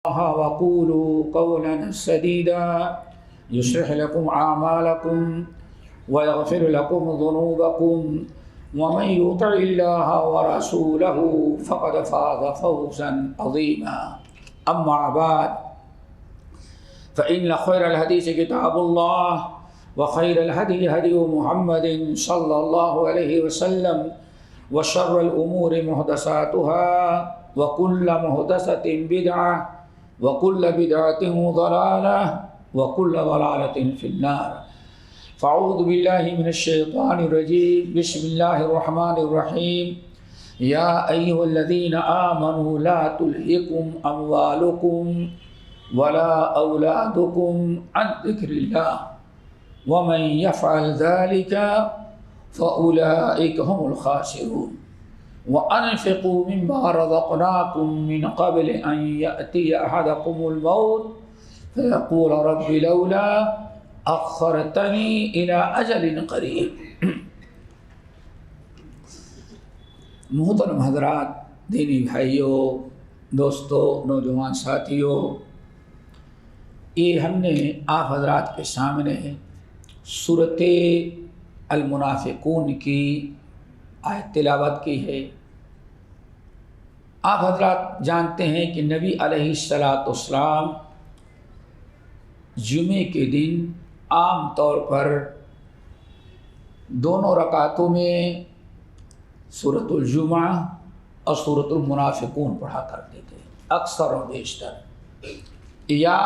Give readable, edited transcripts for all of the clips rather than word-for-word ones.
वक़ूलू क़ौलन सदीदा युस्लिह लकुम आमालकुम व यग़फिर लकुम ज़ुनूबकुम वमन युतिइल्लाह व रसूलहु फ़क़द फ़ाज़ फ़ौज़न अज़ीमा। अम्मा बाद फ़इन्न खैरल हदीस किताबुल्लाह व खैरल हदी हदी मुहम्मदिन सल्लल्लाहु अलैहि वसल्लम व शर्रल उमूरि मुहदसातुहा व कुल्ल मुहदसतिन बिदअह व कुल्ल बिदअतिन ज़लालह व कुल्ल ज़लालतिन फिन्नार। फ़अऊज़ु बिल्लाहि मिनश शैतानिर रजीम। बिस्मिल्लाहिर रहमानिर रहीम। या अय्युहल्लज़ीना आमनू ला तुल्हिकुम अम्वालुकुम वला औलादुकुम अन ज़िक्रिल्लाह व मन यफ़अल ज़ालिका फ़उलाइका हुमुल ख़ासिरून। व अनफ़िक़ू मिम्मा रज़क़नाकुम मिन क़ब्ल अन यअतिय अहदकुमुल मौत फ़यक़ूल रब्बि लौला अख़्ख़रतनी इला अजलिन क़रीब। मोहतरम हज़रात, दीनी भाइयों, दोस्तों, नौजवान साथियों, ये हमने आप हज़रात के सामने सूरत अल मुनाफ़िक़ून की आयत तिलावत की है। आप हज़रात जानते हैं कि नबी अलैहिस्सलाम जुमे के दिन आम तौर पर दोनों रकातों में सूरतुल जुमा और सूरतुल मुनाफ़िक़ून पढ़ा करते थे, अक्सर और बेशतर, या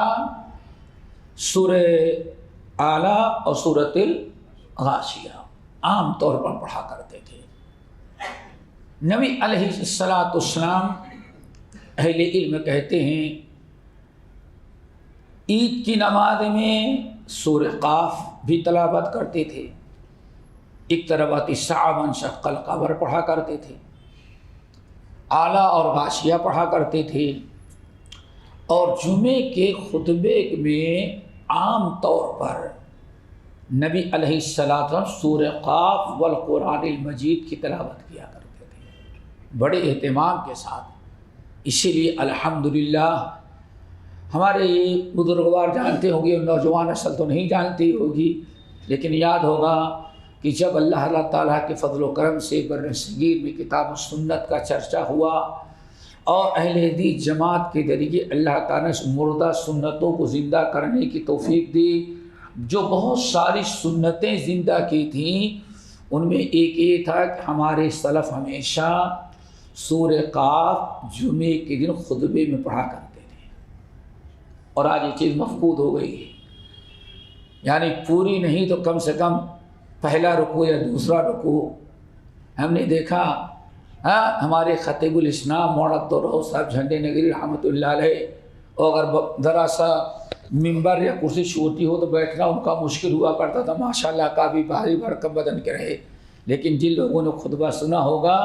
सूरह आला और सूरतुल गाशिया आम तौर पर पढ़ा करते थे। नबी अलैहिस्सलाम अहले इल्म कहते हैं ईद की नमाज में सूरह काफ भी तलावत करते थे, इक़्तरबति साअ वंशक़्क़ल क़मर पढ़ा करते थे, आला और गाशिया पढ़ा करते थे, और जुमे के खुतबे में आम तौर पर नबी अलैहिस्सलाम सूरह काफ वल कुरानिल मजीद की तलावत किया करते थे बड़े एहतिमाम के साथ। इसीलिए अल्हम्दुलिल्लाह हमारे ये बुजुर्गवार जानते होंगे, नौजवान असल तो नहीं जानती होगी, लेकिन याद होगा कि जब अल्लाह ताला के फ़ज़्ल व करम से बर्र सगीर में किताब व सुन्नत का चर्चा हुआ और अहले हदीस जमात के ज़रिए अल्लाह ताला ने मुर्दा सुन्नतों को ज़िंदा करने की तौफ़ीक़ दी। जो बहुत सारी सुन्नतें ज़िंदा की थीं, उनमें एक ये था कि हमारे सलफ़ हमेशा सूरह काफ जुमे के दिन खुतबे में पढ़ा करते थे, और आज ये चीज़ मफ़कूद हो गई है। यानी पूरी नहीं तो कम से कम पहला रुकू या दूसरा रुकू हमने देखा। हाँ, हमारे ख़तीबुल इस्लाम मौलाना अब्दुर्रऊफ़ साहब झंडे नगरी रहमतुल्लाह अलैह, और अगर ज़रा सा मिंबर या कुर्सी छोटी हो तो बैठना उनका मुश्किल हुआ करता था। माशाल्लाह काफ़ी भारी भरकम बदन के रहे, लेकिन जिन लोगों ने खुतबा सुना होगा,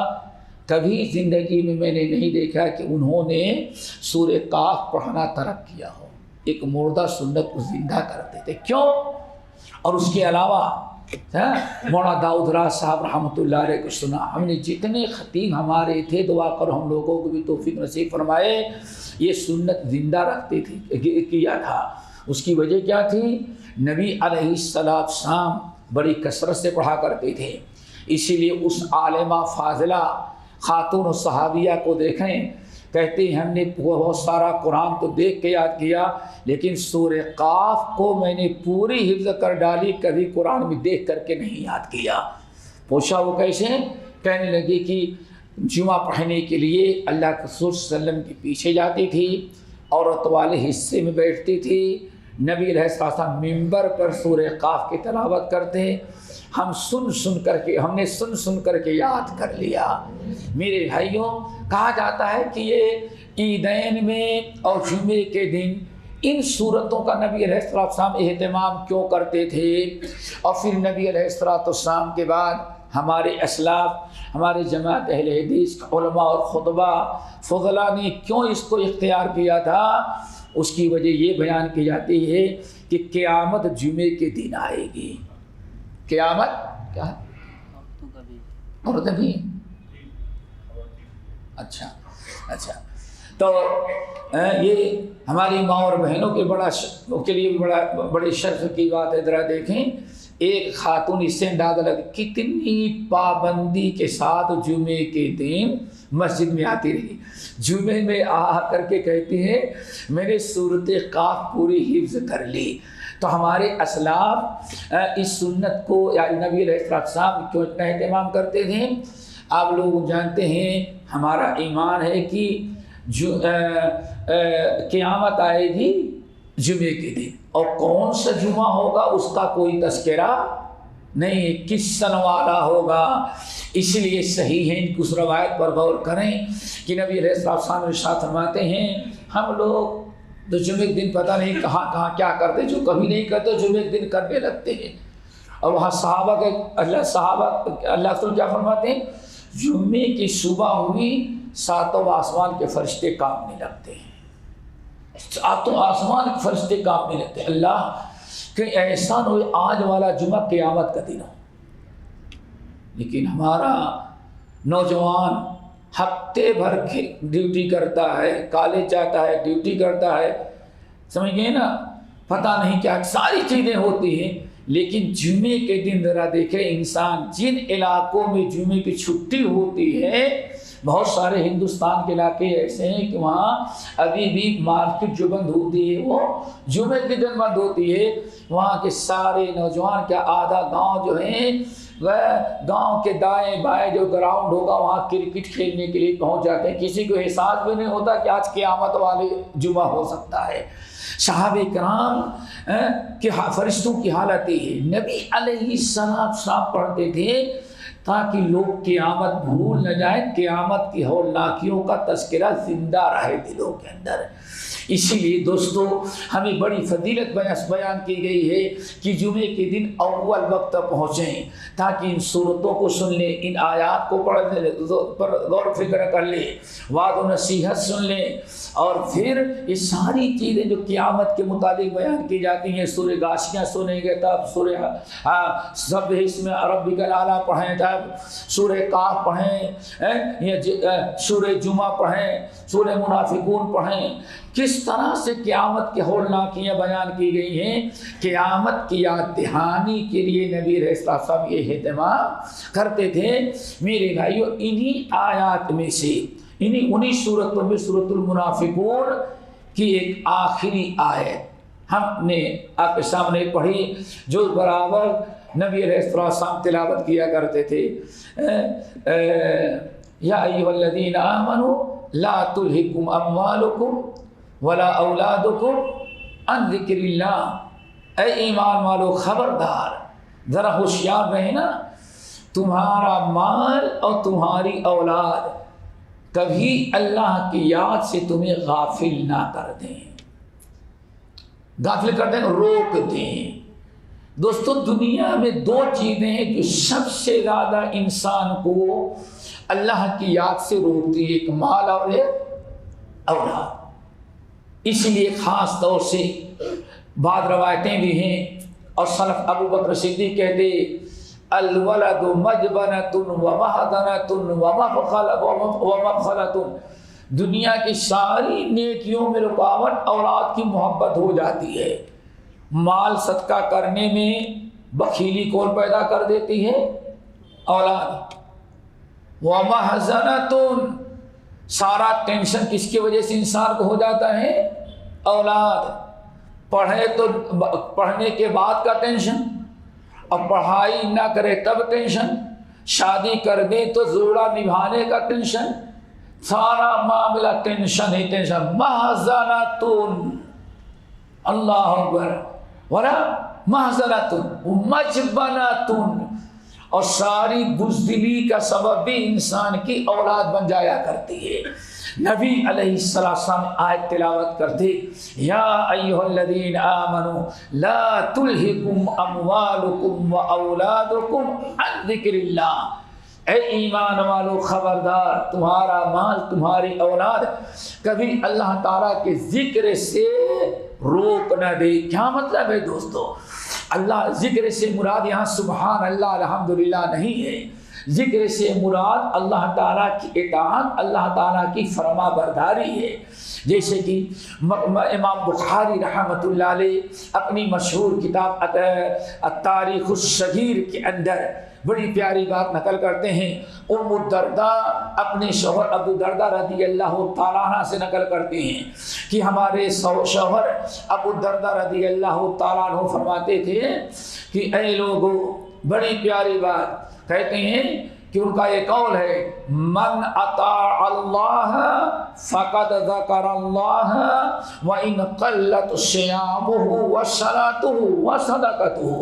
कभी ज़िंदगी में मैंने नहीं देखा कि उन्होंने सूरह काफ पढ़ना तर्क किया हो। एक मुर्दा सुन्नत को ज़िंदा करते थे। क्यों? और उसके अलावा मौलाना दाऊद राज साहब रहमतुल्लाह अलैह को सुना। हमने जितने ख़तीब हमारे थे, दुआ करो हम लोगों को भी तौफ़ीक़ नसीब फरमाए, ये सुन्नत ज़िंदा रखते थे, किया था। उसकी वजह क्या थी? नबी अलैहिस्सलाम बड़ी कसरत से पढ़ा करते थे। इसीलिए उस आलिमा फ़ाज़िला खातून और सहाबिया को देखें, कहते हैं हमने बहुत सारा कुरान तो देख के याद किया, लेकिन सूरह काफ को मैंने पूरी हिफ्ज़ कर डाली, कभी कुरान में देख करके नहीं याद किया। पूछा वो कैसे? कहने लगी कि जुमा पढ़ने के लिए अल्लाह के रसूल सल्लल्लाहु अलैहि वसल्लम के पीछे जाती थी, औरत वाले हिस्से में बैठती थी, नबी अलैहिस्सलाम मिंबर पर सूरह काफ की तिलावत करते। हमने सुन सुन करके याद कर लिया। मेरे भाइयों, कहा जाता है कि ये ईदैन में और जुमे के दिन इन सूरतों का नबी अलैहिस्सलाम एहतमाम क्यों करते थे, और फिर नबी अलैहिस्सलाम के बाद हमारे असलाफ, हमारे जमात अहले हदीस उलमा और खुतबा फ़ुज़ला ने क्यों इसको इख्तियार किया था, उसकी वजह ये बयान की जाती है कि क़यामत जुमे के दिन आएगी। क़यामत क्या है? और कभी अच्छा, तो ये हमारी माँ और बहनों के लिए बड़े शर्फ की बात है। ज़रा देखें, एक खातून इससे अंदाज़ा लग कितनी पाबंदी के साथ जुमे के दिन मस्जिद में आती रही। जुमे में आ करके कहती है मैंने सूरत काफ पूरी हिफ्ज़ कर ली। तो हमारे असलाफ इस सुन्नत को या नबी अलैहिस्सलाम क्यों इतना एहतमाम करते थे? आप लोग जानते हैं हमारा ईमान है कि क़यामत आएगी जुमे के दिन, और कौन सा जुमा होगा उसका कोई तस्करा नहीं, किस सन वाला होगा। इसलिए सही है, इनकी उस रवायत पर गौर करें कि नबी अलैहिस्सलाम इरशाद फरमाते हैं हम लोग तो जुमे के दिन पता नहीं कहाँ कहाँ क्या करते, जो कभी नहीं करते जुमे के दिन करने लगते हैं। और वहाँ अल्लाह क्या फरमाते हैं, जुम्मे की सुबह हुई सातों आसमान के फरिश्ते कांपने लगते हैं, सातों आसमान के फरिश्ते कांपने लगते हैं। अल्लाह के एहसान हो आज वाला जुमा क़यामत का दिन हो। लेकिन हमारा नौजवान हफ्ते भर ड्यूटी करता है, कॉलेज जाता है, ड्यूटी करता है, समझ गए ना, पता नहीं क्या सारी चीज़ें होती हैं। लेकिन जुमे के दिन ज़रा देखे इंसान, जिन इलाकों में जुमे की छुट्टी होती है, बहुत सारे हिंदुस्तान के इलाके ऐसे हैं कि वहाँ अभी भी मार्केट जो बंद होती है वो जुमे के दिन बंद होती है। वहाँ के सारे नौजवान क्या आधा गांव जो है वह गांव के दाएं बाएं जो ग्राउंड होगा वहाँ क्रिकेट खेलने के लिए पहुँच जाते हैं। किसी को एहसास भी नहीं होता कि आज क़यामत वाले जुमा हो सकता है। सहाबे कराम के फरिश्तों की हालत ही है। नबी अलैहिस्सलाम पढ़ते थे ताकि लोग क़यामत भूल न जाए, क़यामत की हौलनाकियों का तज़किरा जिंदा रहे दिलों के अंदर। इसीलिए दोस्तों हमें बड़ी फजीलत बयान की गई है कि जुमे के दिन अव्वल वक्त पहुँचें ताकि इन सूरतों को सुन लें, इन आयात को पढ़ने पर गौर फिक्र कर लें, वाद व नसीहत सुन लें, और फिर ये सारी चीज़ें जो क़यामत के मुताबिक बयान की जाती हैं, सूरह गाशियाँ सुनेंगे तब, सूरह सब इसमें रब्बिकल आला पढ़ें तब, सूरह काफ पढ़ें, या सूरह जुमा पढ़ें, सूरह मुनाफिकून पढ़ें। किस तरह से क़यामत की हौलनाकियाँ बयान की गई हैं। क़यामत की याद दहानी के लिए नबी अलैहिस्सलाम ये एहतमाम करते थे। मेरे भाइयों, इन्हीं आयात में से उन्हीं सूरतों में सूरतुल मुनाफिकून की एक आखिरी आयत हमने आपके सामने पढ़ी, जो बराबर नबी अलैहिस्सलाम तिलावत किया करते थे। या अय्युहल्लज़ीना आमनू ला तुल्हिकुम अम्वालुकुम वला औलादुकुम अन ज़िक्रिल्लाह। ऐ ईमान वालो खबरदार, ज़रा होशियार रहे ना, तुम्हारा माल और तुम्हारी औलाद कभी अल्लाह की याद से तुम्हें गाफिल ना कर दें, गाफिल कर दें, रोक दें। दोस्तों दुनिया में दो चीज़ें हैं जो सबसे ज़्यादा इंसान को अल्लाह की याद से रोकती है, एक माल और एक औलाद। इसलिए ख़ास तौर से बाद रवायतें भी हैं, और सलफ़ अबू बकर सिद्दीक़ कहते अल-वलदु मजबनतुन व महदनतुन व मफ़खलतुन। दुनिया की सारी नेकियों में रुकावट औलाद की मोहब्बत हो जाती है। माल सदका करने में बखीली कौन पैदा कर देती है? औलाद। व महज़नतुन, सारा टेंशन किसकी वजह से इंसान को हो जाता है? औलाद। पढ़े तो पढ़ने के बाद का टेंशन, और पढ़ाई ना करे तब टेंशन, शादी कर दे तो जोड़ा निभाने का टेंशन, सारा मामला टेंशन ही टेंशन। महज़नतुन, अल्लाह अकबर, वरा महज़नतुन मजबनतुन, और सारी बुज़दिली का सबब भी इंसान की औलाद बन जाया करती है। नबी अलैहिस्सलाम आयत तिलावत करते, या अय्युहल्लज़ीना आमनू ला तुल्हिकुम अम्वालुकुम व औलादुकुम अन ज़िक्रिल्लाह। ऐ ईमान वालो खबरदार, तुम्हारा माल तुम्हारी औलाद कभी अल्लाह ताला के जिक्र से रोक न दे। क्या मतलब है दोस्तों? अल्लाह जिक्र से मुराद यहाँ सुबहान अल्लाह अल्हम्दुलिल्लाह नहीं है। जिक्र से मुराद अल्लाह ताला की इताअत, अल्लाह ताला की फरमा बरदारी है। जैसे कि इमाम बुखारी रहमतुल्लाह अलैह अपनी मशहूर किताब अत-तारीख़ुस-सग़ीर के अंदर बड़ी प्यारी बात नकल करते हैं। उम्मु दर्दा अपने शौहर अबू दर्दा रज़ी अल्लाह तआला अन्हा से नकल करते हैं कि हमारे शौहर अबू दर्दा रज़ी अल्लाह तआला अन्हु फरमाते थे कि ऐ लोगों, बड़ी प्यारी बात कहते हैं कि उनका ये कौल है, मन अता अल्लाह फ़क़द ज़करल्लाह व इन क़ल्लत सियामुहु व सलातुहु व सदक़तुहु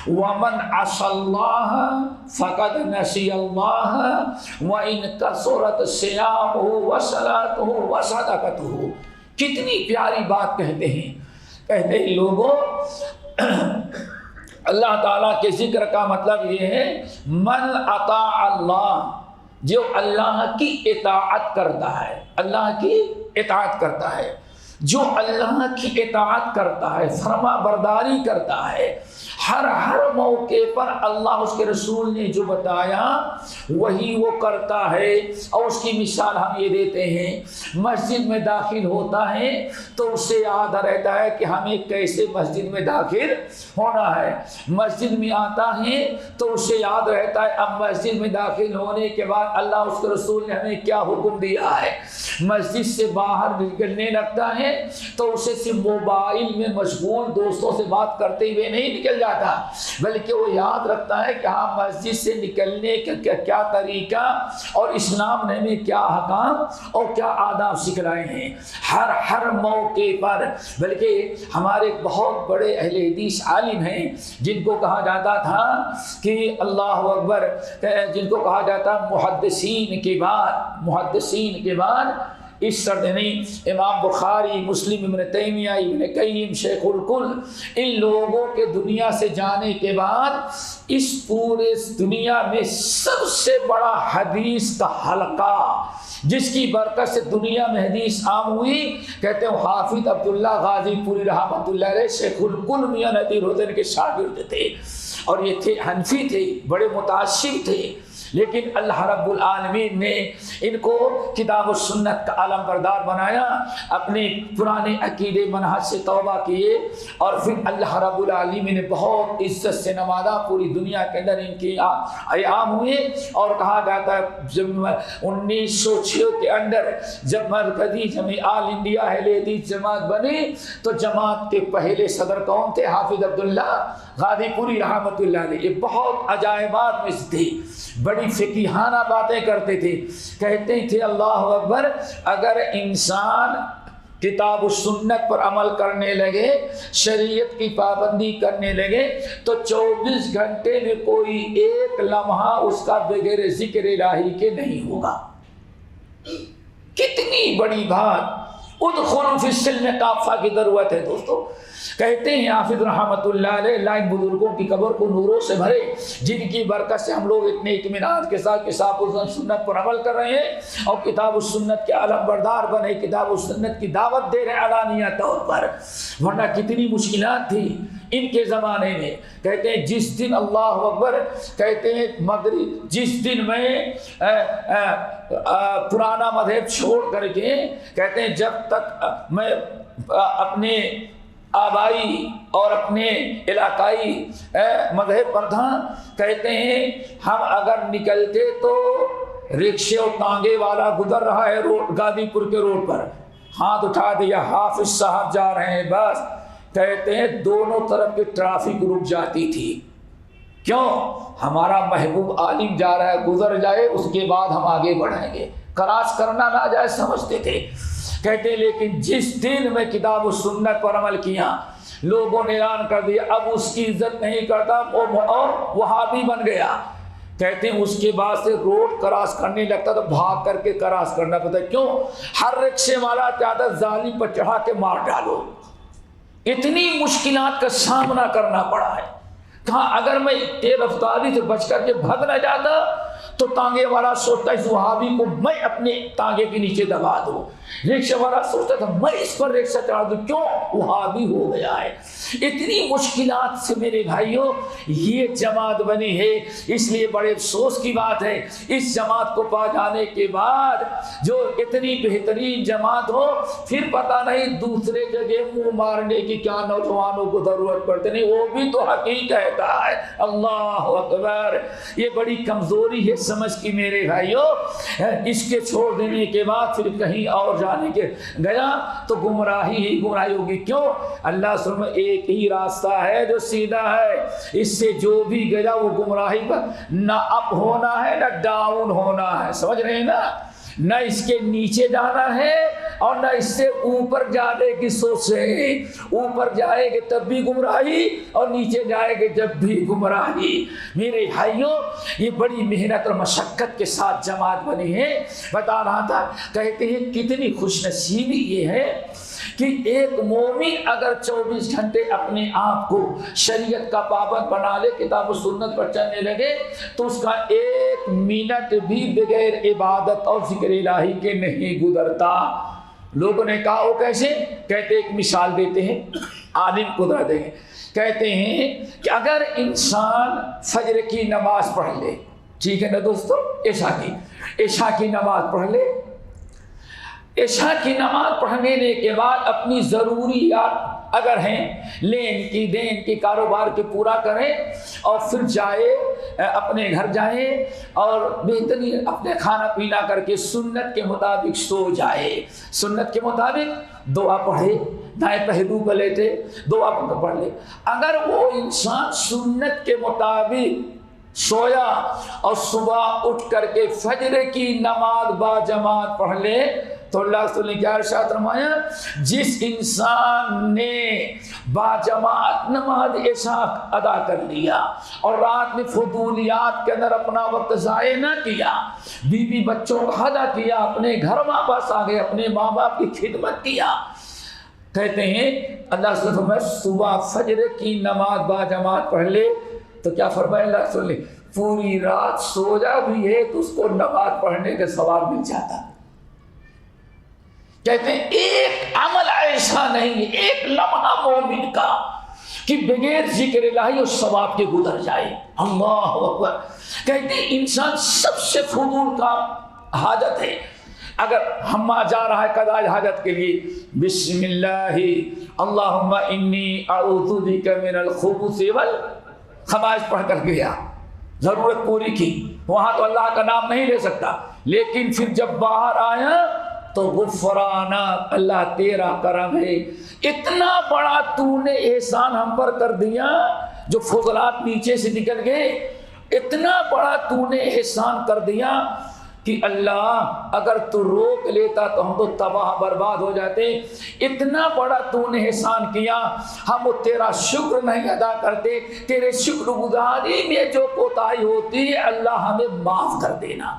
व मन असल्लाह फ़क़द नसियल्लाह व इन कसरत सियामुहु व सलातुहु व सदक़तुहु। कितनी प्यारी बात कहते हैं। कहते हैं लोगों, अल्लाह ताला के जिक्र का मतलब ये है, मन अता अल्लाह, जो अल्लाह की इताअत करता है, अल्लाह की इताअत करता है, जो अल्लाह की इताअत करता है, फरमा बरदारी करता है, हर मौके पर अल्लाह उसके रसूल ने जो बताया वही वो करता है। और उसकी मिसाल हम ये देते हैं, मस्जिद में दाखिल होता है तो उसे याद रहता है कि हमें कैसे मस्जिद में दाखिल होना है। मस्जिद में आता है तो उसे याद रहता है अब मस्जिद में दाखिल होने के बाद अल्लाह उसके रसूल ने हमें क्या हुक्म दिया है। मस्जिद से बाहर निकलने लगता है तो उसे सिर्फ मोबाइल में मशगूल दोस्तों से बात करते हुए नहीं निकल जाता, बल्कि वो याद रखता है कि हाँ मस्जिद से निकलने का क्या तरीका और इस्लाम ने हमें क्या हकाम और क्या आदाब सिखलाए हैं। हर मौके पर, बल्कि हमारे बहुत बड़े अहले हदीस आलिम हैं जिनको कहा जाता था कि अल्लाह अकबर, जिनको कहा जाता मुहद्दिसीन के बाद इस शर्त नहीं, इमाम बुखारी, मुस्लिम, इब्न तैमिया, इब्न क़य्यिम, शेखुल कुल, इन लोगों के दुनिया से जाने के बाद इस पूरे दुनिया में सबसे बड़ा हदीस का हलका जिसकी बरकत से दुनिया में हदीस आम हुई, कहते हैं हाफिज अब्दुल्ला गाज़ीपुरी रहमतुल्लाह अलैह शेखुल कुल मियां नदीर हुसैन के शागिर्द थे। और ये थे हनफी थे, बड़े मुतासिब थे, लेकिन अल्लाह रब्बुल आलमीन ने इनको किताब और सुन्नत का आलम बरदार बनाया, अपने पुराने अकीदे मनहज से तौबा किए और फिर अल्लाह रब्बुल आलमीन ने बहुत इज्जत से नवाजा। पूरी दुनिया के अंदर इनके आयाम हुए और कहा जाता है जब 1906 के अंदर जब मरकजी जमी आल इंडिया अहले हदीस जमात बनी तो जमात के पहले सदर कौन थे? हाफिज अब्दुल्ला गाज़ीपुरी रहमतुल्लाह अलैह। ये बहुत अजायबात में थे, बड़ी फ़िक़हाना बातें करते थे। कहते थे अल्लाह अकबर, अगर इंसान किताब और सुन्नत पर अमल करने लगे, शरीयत की पाबंदी करने लगे तो 24 घंटे में कोई एक लम्हा उसका बगैर ज़िक्र इलाही के नहीं होगा। कितनी बड़ी बात। उदखुलू फिस्सिल्म काफ़ा की ज़रूरत है दोस्तों। कहते हैं हाफिज रहमतुल्लाह अलैह, लाइन बुजुर्गों की कब्र को नूरों से भरे, जिनकी बरकत से हम लोग इतने इत्मीनान के साथ किताब और सुन्नत पर अमल कर रहे हैं और किताब और सुन्नत के आलम बरदार बने, किताब और सुन्नत की दावत दे रहे अलानिया तौर पर। वरना कितनी मुश्किलात थी इनके ज़माने में। कहते हैं जिस दिन अल्लाह अकबर, कहते हैं मगरिब, जिस दिन मैं पुराना मज़हब छोड़ करके, कहते हैं जब तक मैं अपने आबाई और अपने इलाकाई मज़हब पर था, कहते हैं हम अगर निकलते तो रिक्शे और तांगे वाला गुजर रहा है रोड, गाजीपुर के रोड पर, हाथ उठा दिया हाफिज साहब जा रहे हैं, बस कहते हैं दोनों तरफ की ट्रैफिक रुक जाती थी। क्यों? हमारा महबूब आलिम जा रहा है, गुजर जाए उसके बाद हम आगे बढ़ेंगे, क्रॉस करना ना जाए समझते थे। कहते लेकिन जिस दिन में किताब और सुन्नत पर अमल किया, लोगों ने ऐलान कर दिया अब उसकी इज्जत नहीं करता और वहाबी बन गया। कहते हैं उसके बाद से रोड क्रॉस करने लगता तो भाग करके क्रॉस करना पड़ता। क्यों? हर रिक्शे वाला चाहता जालिम पर चढ़ा के मार डालो। इतनी मुश्किलात का सामना करना पड़ा है। कहा अगर मैं तेज रफ्तारी से बच करके भाग न जाता तो तांगे वाला सोचता है इस वहाबी को मैं अपने तांगे के नीचे दबा दूं, रिक्शा वाला सोचता था मैं इस पर रिक्शा चढ़ा दूं, क्यों? वहाबी हो गया है। इतनी मुश्किलात से मेरे भाइयों ये जमात बनी है, इसलिए बड़े अफसोस की बात है इस जमात को पा जाने के बाद जो इतनी बेहतरीन जमात हो, फिर पता नहीं दूसरे जगह मुंह मारने की क्या नौजवानों को जरूरत पड़ती नहीं, वो भी तो हकीकत कहता है। अल्लाह अकबर, ये बड़ी कमजोरी है समझ की मेरे भाइयों। इसके छोड़ देने के बाद फिर कहीं और जाने के गया तो गुमराही ही गुमराही होगी। क्यों? अल्लाह सुन एक ही रास्ता है जो सीधा है, इससे जो भी गया वो गुमराही पर ना अप होना है ना डाउन होना है, समझ रहे हैं ना? न इसके नीचे जाना है और न इससे ऊपर जाने की सोच है। ऊपर जाएंगे तब भी गुमराही और नीचे जाएंगे जब भी गुमराही। मेरे भाइयों ये बड़ी मेहनत और मशक्कत के साथ जमात बनी है। बता रहा था, कहते हैं कितनी खुशनसीबी ये है कि एक मोमिन अगर 24 घंटे अपने आप को शरीयत का पाबंद बना ले, किताब और सुन्नत पर चलने लगे, तो उसका 1 मिनट भी बगैर इबादत और जिक्र इलाही के नहीं गुजरता। लोगों ने कहा वो कैसे? कहते एक मिसाल देते हैं, आलिम कुदरा देंगे। कहते हैं कि अगर इंसान फजर की नमाज पढ़ ले, ठीक है ना दोस्तों, ईशा की नमाज पढ़ ले, ईशा की नमाज पढ़ने के बाद अपनी ज़रूरियात अगर हैं, लेन की देन की कारोबार के पूरा करें और फिर जाए अपने घर जाए और बेहतरीन अपने खाना पीना करके सुन्नत के मुताबिक सो जाए। सुन्नत के मुताबिक दुआ पढ़े, दाएं पहलू पर लेटे दुआ पढ़ ले। अगर वो इंसान सुन्नत के मुताबिक सोया और सुबह उठ करके फजर की नमाज बाजमात पढ़ ले, तो अल्लाह ने क्या इरशाद फरमाया, जिस इंसान ने बाजमात नमाज इशा अदा कर लिया और रात में फुदूलियात के अंदर अपना वक्त ज़ाय न किया, बीवी बच्चों का अदा किया, अपने घर वापस आ गए, अपने माँ बाप की खिदमत किया, कहते हैं अल्लाह से फरमाया सुबह फजर की नमाज बाजमात पढ़ ले, तो क्या फरमाया अल्लाह से, पूरी रात सोया भी है तो उसको नमाज पढ़ने का सवाब मिल जाता। कहते हैं एक अमल ऐसा नहीं है, एक लम्हा मोमिन का कि बगैर जिक्र इलाही और सवाब के गुजर जाए। अल्लाह अकबर। कहते हैं इंसान सबसे फजूल का हाजत है। अगर हम्मा जा रहा है कदाई हाजत के लिए, बिस्मिल्लाहि अल्लाहुम्मा इन्नी अऊज़ु बिका मिनल खुबुसी वल खबाइस पढ़ कर गया, जरूरत पूरी की, वहां तो अल्लाह का नाम नहीं ले सकता, लेकिन फिर जब बाहर आया तो गुफराना, अल्लाह तेरा करम है, इतना बड़ा तूने एहसान हम पर कर दिया, जो फुजलात नीचे से निकल गए, इतना बड़ा तूने एहसान कर दिया कि अल्लाह अगर तू रोक लेता तो हम तो तबाह बर्बाद हो जाते। इतना बड़ा तूने एहसान किया, हम तेरा शुक्र नहीं अदा करते, तेरे शुक्रगुजारी में जो कोताही होती है अल्लाह हमें माफ कर देना।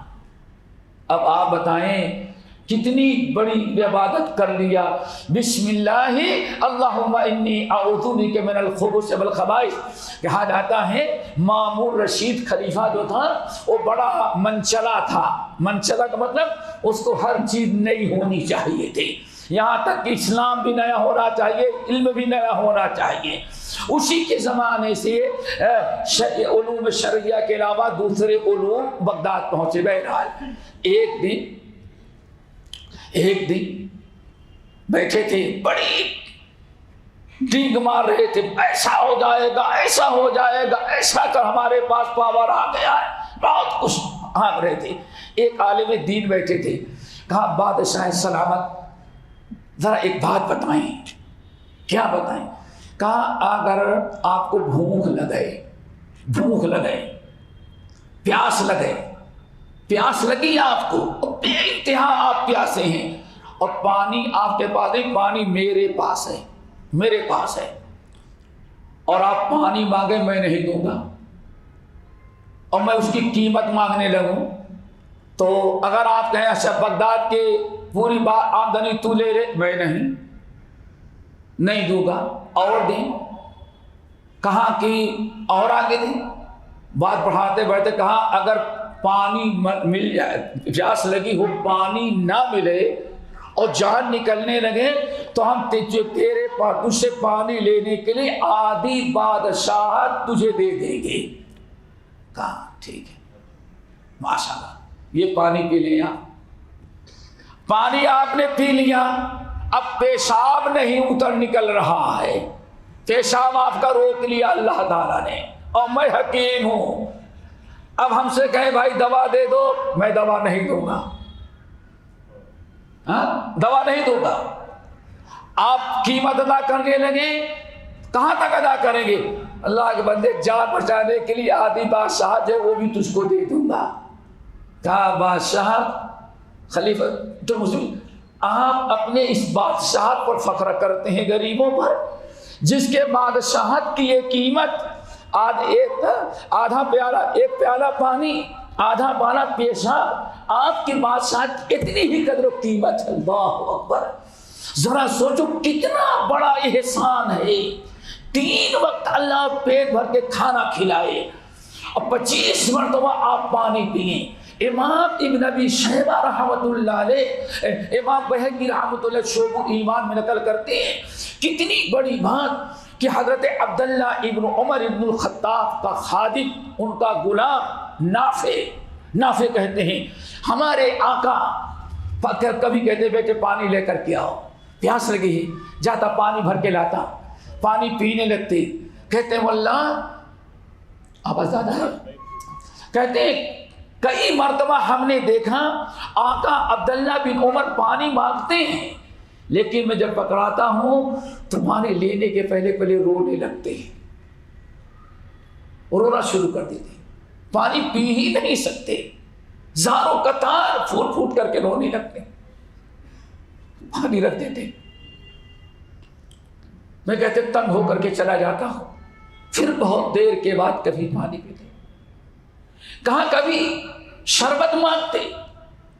अब आप बताएं कितनी बड़ी इबादत कर लिया। बिस्मिल्लाहि अल्लाहुम्मा इन्नी अऊज़ु बिका मिनल खुबुस वल खबाइस। कहा जाता है मामूर रशीद खलीफा जो था वो बड़ा मनचला था। मनचला का मतलब उसको हर चीज़ नई होनी चाहिए थी, यहाँ तक कि इस्लाम भी नया होना चाहिए, इल्म भी नया होना चाहिए। उसी के ज़माने से उलूम शरिया के अलावा दूसरे उलूम बगदाद पहुँचे। बहरहाल एक दिन बैठे थे, बड़ी डींग मार रहे थे, ऐसा हो जाएगा, ऐसा हो जाएगा, ऐसा कर हमारे पास पावर आ गया है, बहुत कुछ हाँक रहे थे। एक आलिम दीन बैठे थे, कहा बादशाह सलामत जरा एक बात बताएं। क्या बताएं? कहा अगर आपको भूख लगे, प्यास लगी आपको, बेइंतहा आप प्यासे हैं और पानी आपके पास है, पानी मेरे पास है और आप पानी मांगे मैं नहीं दूंगा और मैं उसकी कीमत मांगने लगूं, तो अगर आप कहें अच्छा बगदाद के पूरी बात आमदनी तू ले ले, मैं नहीं दूंगा, और दें। कहा कि और आगे दें। बात बढ़ाते बढ़ते कहा अगर पानी मिल जाए, प्यास लगी हो, पानी ना मिले और जान निकलने लगे तो हम तेरे पास तुझसे पानी लेने के लिए आधी बादशाह तुझे दे देंगे। कहा ठीक है, माशाल्लाह, ये पानी पी लिया। पानी आपने पी लिया, अब पेशाब नहीं उतर निकल रहा है, पेशाब आपका रोक लिया अल्लाह ताला ने, और मैं हकीम हूं। अब हमसे कहे भाई दवा दे दो, मैं दवा नहीं दूंगा, हाँ दवा नहीं दूंगा। आप कीमत अदा करने लगे, कहां तक अदा करेंगे? अल्लाह के बंदे, जान बचाने के लिए आधी बादशाह जो वो भी तुझको दे दूंगा। कहा बादशाह खलीफा तो मुस्लिम, आप अपने इस बादशाह पर फख्र करते हैं गरीबों पर, जिसके बादशाहत की ये कीमत आधा प्याला, एक प्याला पानी, आधा प्याला पेशाब, आपकी बादशाहत इतनी ही कदर कीमत है। अल्लाह अकबर, जरा सोचो कितना बड़ा एहसान है। 3 वक्त अल्लाह पेट भर के खाना खिलाए और 25 मरतबा आप पानी पिए। इमाम इब्न अबी शैबा रहमतुल्लाह अलैह, इमाम बहकी रहमतुल्लाह शोबुल ईमान में नकल करते हैं, कितनी बड़ी बात कि हजरत अब्दुल्ला इब्न उमर इब्न खत्ताब का खादिम, उनका गुलाम नाफे कहते हैं, हमारे आका कभी कहते बेटे पानी लेकर के आओ, प्यास लगी है, जाता पानी भर के लाता, पानी पीने लगते, कहते वल्लाह आवाज ज्यादा है, कहते कई मर्तबा हमने देखा आका अब्दुल्ला बिन उमर पानी मांगते हैं, लेकिन मैं जब पकड़ाता हूं तो पानी लेने के पहले रोने लगते हैं, रोना शुरू कर देते, पानी पी ही नहीं सकते, जारों कतार फूट फूट करके रोने लगते, पानी रख देते। मैं कहते तंग होकर के चला जाता हूं, फिर बहुत देर के बाद कभी पानी पीते, कहां कभी शरबत मांगते,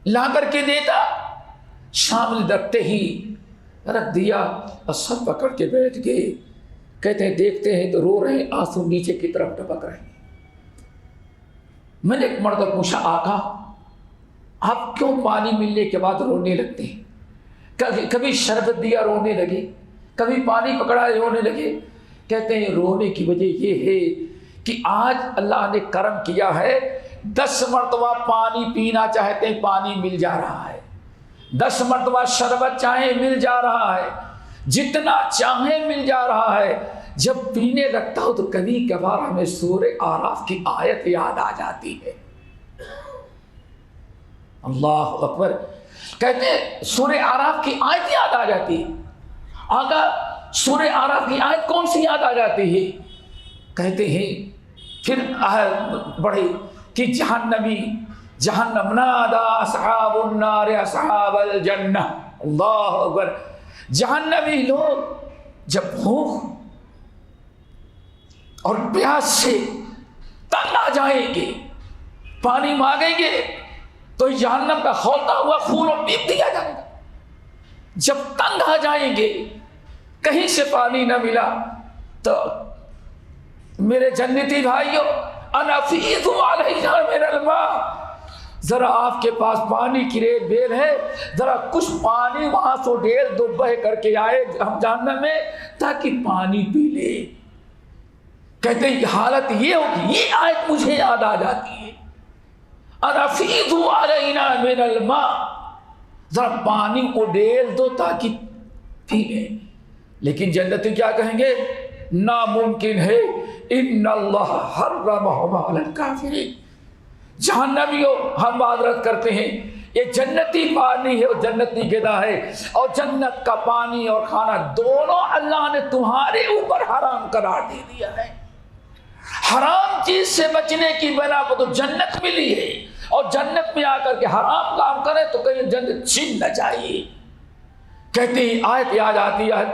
ला करके देता, शामिल रखते ही रख दिया और सर पकड़ के बैठ गए। कहते हैं देखते हैं तो रो रहे, आंसू नीचे की तरफ टपक रहे। मैंने एक मर्द पूछा, आका आप क्यों पानी मिलने के बाद रोने लगते हैं? कभी शरबत दिया रोने लगे, कभी पानी पकड़ा रोने लगे। कहते हैं रोने की वजह ये है कि आज अल्लाह ने करम किया है, 10 मरतबा पानी पीना चाहते हैं पानी मिल जा रहा है, 10 मरतबा शरबत चाहे मिल जा रहा है, जितना चाहे मिल जा रहा है। जब पीने लगता हो तो कभी कभार हमें सूरह आराफ की आयत याद आ जाती है। अल्लाह अकबर, कहते हैं सूरह आराफ की आयत याद आ जाती है। आका सूरह आराफ की आयत कौन सी याद आ जाती है? कहते हैं फिर बड़े कि जहन्नम नादा अस्हाबुन नार अस्हाबल जन्नह। अल्लाह अकबर, जहन्नमी लोग जब भूख और प्यास से तंग आ जाएंगे, पानी मांगेंगे तो जहन्नम का खौलता हुआ खून और पीप दिया जाएगा। जब तंग आ जाएंगे, कहीं से पानी न मिला तो मेरे जन्नती भाइयों, अनफीज़ु अलैना मिनल मा, जरा आपके पास पानी की रेत बेल है, जरा कुछ पानी वहां से डेल दो बह करके आए हम जहन्नम में, ताकि पानी पी ले। कहते हैं हालत ये होगी, ये आयत मुझे याद आ जाती है, अनफीज़ु अलैना मिनल मा, जरा पानी को डेल दो ताकि पी ले। लेकिन जन्नती क्या कहेंगे? नामुमकिन है, इन्नल्लाह हर्रमहुम अलल काफिरीन। जहन्नमियों हम माजरत करते हैं, ये जन्नती पानी है और जन्नती गिदा है, और जन्नत का पानी और खाना दोनों अल्लाह ने तुम्हारे ऊपर हराम करार दे दिया है। हराम चीज से बचने की बना पर तो जन्नत मिली है, और जन्नत में आकर के हराम काम करें तो कहीं जन्नत छीन न जाए। कहते हैं आयत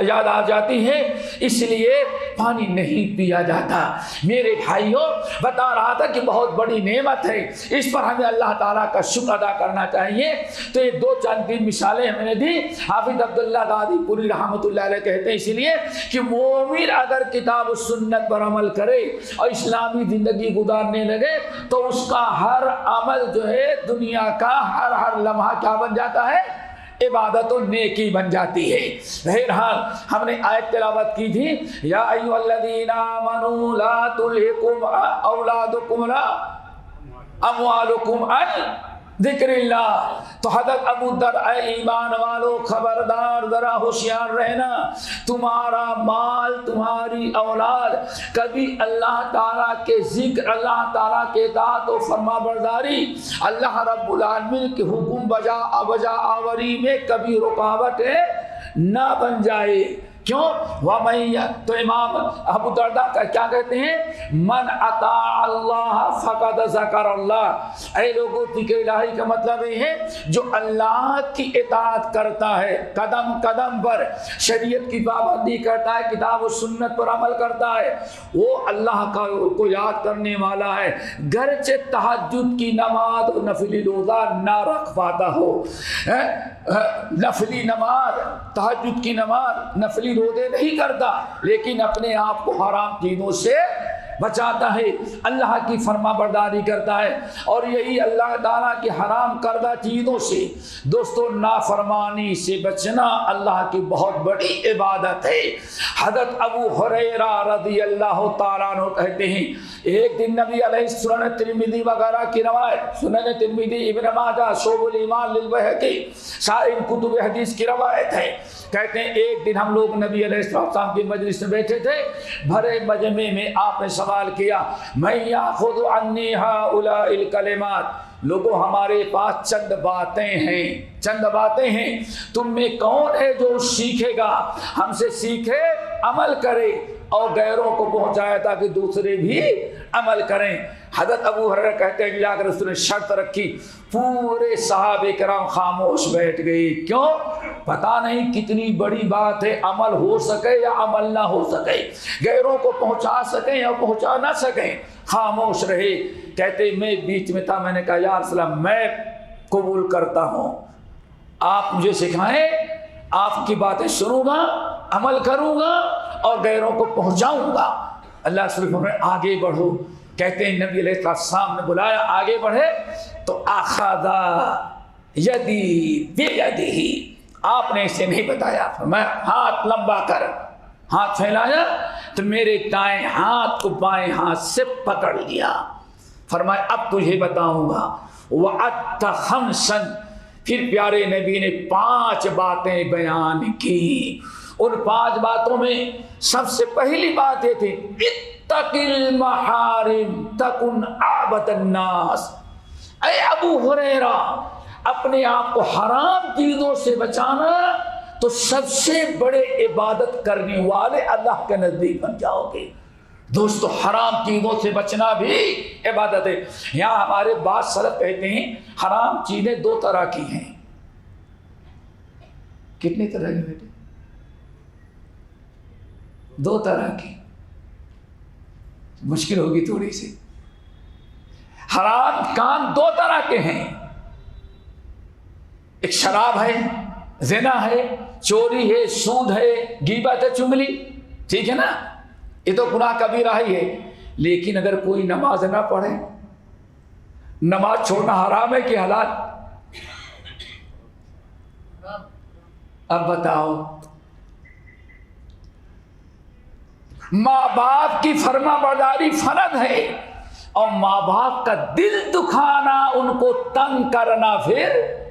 याद आ जाती है, इसलिए पानी नहीं पिया जाता। मेरे भाइयों, बता रहा था कि बहुत बड़ी नेमत है, इस पर हमें अल्लाह ताला का शुक्र अदा करना चाहिए। तो ये 2-3 मिसालें हमने दी। हाफिज अब्दुल्ला गाजीपुरी रहमतुल्लाह अलैह कहते हैं इसलिए कि मोमिन अगर किताब सुन्नत पर अमल करे और इस्लामी ज़िंदगी गुजारने लगे तो उसका हर अमल जो है दुनिया का हर लम्हा क्या बन जाता है, इबादत और नेकी बन जाती है। बहरहाल हमने आयत तिलावत की थी, या अय्युहल्लज़ीना आमनू ला तुल्हिकुम औलादुकुम ला अमवालुकुम अन ज़िक्रिल्लाह। तो हज़रत अबू दर, ईमान वालों खबरदार, जरा होशियार रहना, तुम्हारा माल तुम्हारी औलाद कभी अल्लाह ताला के जिक्र, अल्लाह ताला के इताअत और फरमाबरदारी, अल्लाह रब्बुल आलमीन के हुक्म बजा आवरी में कभी रुकावट ना बन जाए। क्यों? वमैया, तो इमाम अबू दरदा का क्या कहते हैं, मन अता अल्लाह फ़क़द ज़कर अल्लाह। ऐ लोगों, ज़िक्र इलाही का मतलब ये है जो अल्लाह की इताअत करता है, कदम कदम पर शरीयत की पाबंदी करता है, किताब और सुन्नत पर अमल करता है, वो अल्लाह का को याद करने वाला है। घर से तहज्जुद की नमाज और नफली रोज़ा ना रख पाता हो, नफली नमाज, तहज्जुद की नमाज, नफली रोज़े नहीं करता, लेकिन अपने आप को हराम चीज़ों से बचाता है, अल्लाह की फरमाबरदारी करता है। और यही अल्लाह ताला की हराम करदा चीज़ों से दोस्तों नाफरमानी से बचना अल्लाह की बहुत बड़ी इबादत है। हज़रत अबू हुरैरा रज़ियल्लाहु ताला अन्हु कहते हैं, एक दिन नबी अलैहि सुनन तिरमिज़ी वगैरह की रवायत, सुनन तिरमिज़ी, इब्न माजा, शोबुल ईमान लिल बैहक़ी, सारी कुतुब हदीस की रवायत है। कहते हैं एक दिन हम लोग नबी अलैहिस्सलाम की मजलिस में बैठे थे, भरे मजमे में आपने सवाल किया, मैं याखुज़ु अन्नी हाउलाइल कलिमात, लोगों हमारे पास चंद बातें हैं, तुम में कौन है जो सीखेगा, हमसे सीखे, अमल करे और गैरों को पहुंचाया ताकि दूसरे भी अमल करें। हज़रत अबू हुरैरा कहते हैं जाकर उसने शर्त रखी, पूरे सहाबे किराम खामोश बैठ गए। क्यों? पता नहीं कितनी बड़ी बात है, अमल हो सके या अमल ना हो सके, गैरों को पहुंचा सकें या पहुंचा ना सकें, खामोश रहे। कहते मैं बीच में था, मैंने कहा या रसूल अल्लाह, मैं कबूल करता हूँ, आप मुझे सिखाएं, आपकी बातें सुनूंगा, अमल करूंगा और गैरों को पहुंचाऊंगा। अल्लाह रसूल आगे बढ़ो। कहते हैं नबी अलैहिस्सलाम ने बुलाया, आगे बढ़े तो आखादा यदी बियदिही, आपने इसे नहीं बताया, मैं हाथ लंबा कर, हाथ फैलाया तो मेरे दाएं हाथ को बाएं हाथ से पकड़ लिया। फरमाया अब तुझे बताऊंगा। वअत्ता खमसन, फिर प्यारे नबी ने 5 बातें बयान की। उन 5 बातों में सबसे पहली बात ये थी, इत्तकिल महारिम तकुन आबदन नास। ऐ अबू हुरैरा, अपने आप को हराम चीजों से बचाना तो सबसे बड़े इबादत करने वाले अल्लाह के नजदीक बन जाओगे। दोस्तों हराम चीज़ों से बचना भी इबादत है। यहाँ हमारे बाद सलफ कहते हैं हराम चीज़ें 2 तरह की हैं। कितनी तरह की बेटे? 2 तरह की, मुश्किल होगी थोड़ी सी। हराम काम 2 तरह के हैं, एक शराब है, ज़िना है, चोरी है, सूद है, गीबत है, चुगली, ठीक है ना, ये तो गुनाह कबीरा ही है। लेकिन अगर कोई नमाज ना पढ़े, नमाज छोड़ना हराम है कि हलाल? अब बताओ, माँ बाप की फरमाबरदारी फर्ज है और माँ बाप का दिल दुखाना, उनको तंग करना फिर।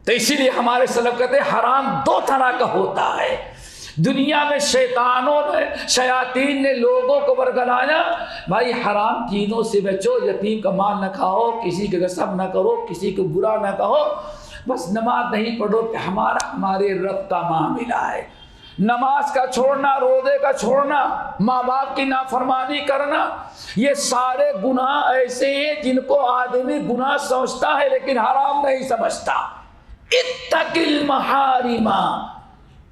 तो इसीलिए हमारे सलफ कहते हैं हराम 2 तरह का होता है। दुनिया में शयातीन ने लोगों को बरगलाया, भाई हराम चीज़ों से बचो, यतीम का माल न खाओ, किसी के गसब न करो, किसी को बुरा न कहो, बस नमाज नहीं पढ़ो। हमारे रब का मामला है। नमाज का छोड़ना, रोज़े का छोड़ना, माँ बाप की नाफरमानी करना, ये सारे गुनाह ऐसे हैं जिनको आदमी गुनाह समझता है लेकिन हराम नहीं समझता। इत्तकिल महारिमा,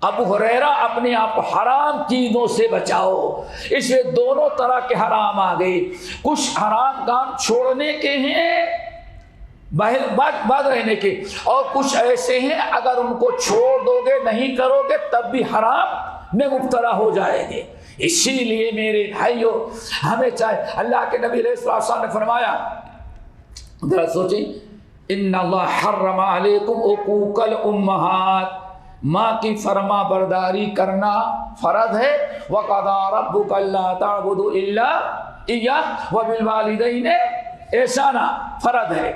अबू हुरैरा अपने आप को हराम चीजों से बचाओ। इसमें दोनों तरह के हराम आ गए, कुछ हराम काम छोड़ने के हैं, बाद रहने के, और कुछ ऐसे हैं अगर उनको छोड़ दोगे, नहीं करोगे, तब भी हराम में मुब्तला हो जाएंगे। इसीलिए मेरे भाइयों, हमें चाहे, अल्लाह के नबी अलैहि सल्लम ने फरमाया, जरा सोचें, इन्नल्लाह हर्रमा अलैकुम उकूकल उम्महात, माँ की फरमा बरदारी करना फर्ज है। वक़दा रब्बुका अल्ला ताबुदू इल्ला इय्याह व बिल वालिदैनि एहसाना, फर्ज है।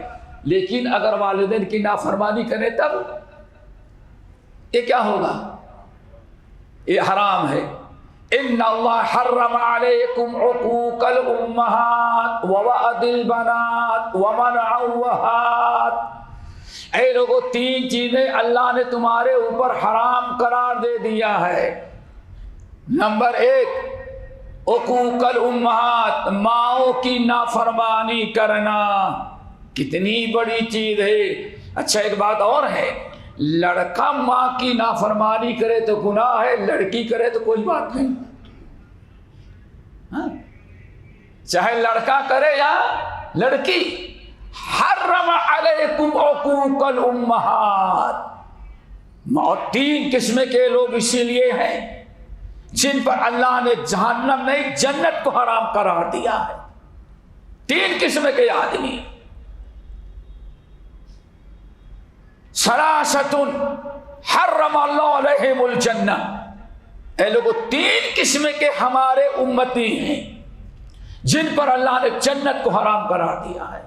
लेकिन अगर वालिदैन की नाफरमानी करें तब ये क्या होगा? ये हराम है। इन्नल्लाह हर्रमा अलैकुम उकूकल उम्महात व वअदिल बनात व मनअवहात। ऐ लोगों, तीन चीजें अल्लाह ने तुम्हारे ऊपर हराम करार दे दिया है। नंबर एक, उकूकल उम्महात, माओ की नाफरमानी करना। कितनी बड़ी चीज है। अच्छा, एक बात और है, लड़का माँ की नाफरमानी करे तो गुनाह है, लड़की करे तो कोई बात नहीं। हाँ? चाहे लड़का करे या लड़की, हर्रम अलैकुम उकूकल उम्महात। और तीन किस्म के लोग इसीलिए हैं जिन पर अल्लाह ने जहन्नम नहीं जन्नत को हराम करार दिया है। तीन किस्म के आदमी, सलासतुन हर्रम अल्लाह अलैहिमुल जन्नह। ऐ लोगों, तीन किस्म के हमारे उम्मती हैं जिन पर अल्लाह ने जन्नत को हराम करार दिया है।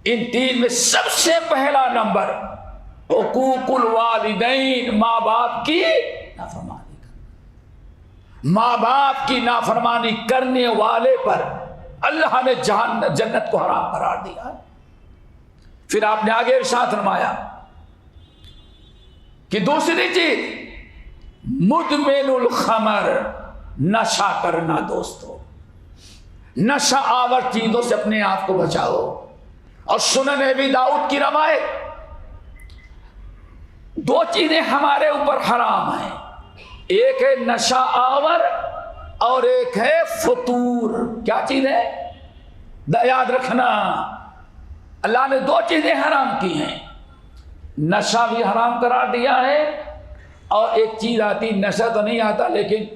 इन तीन में सबसे पहला नंबर हुकूकुल वालिदैन, माँ बाप की नाफरमानी करना। माँ बाप की नाफरमानी करने वाले पर अल्लाह ने जन्नत को हराम करार दिया है। फिर आपने आगे इरशाद फरमाया कि दूसरी चीज मुदमिनुल खमर, नशा करना। दोस्तों, नशा आवर चीजों से अपने आप को बचाओ। और सुनन नबी दाऊद की रवायत, दो चीजें हमारे ऊपर हराम हैं, एक है नशा आवर और एक है फतूर। क्या चीज है? याद रखना, अल्लाह ने दो चीजें हराम की हैं। नशा भी हराम करार दिया है, और एक चीज आती, नशा तो नहीं आता लेकिन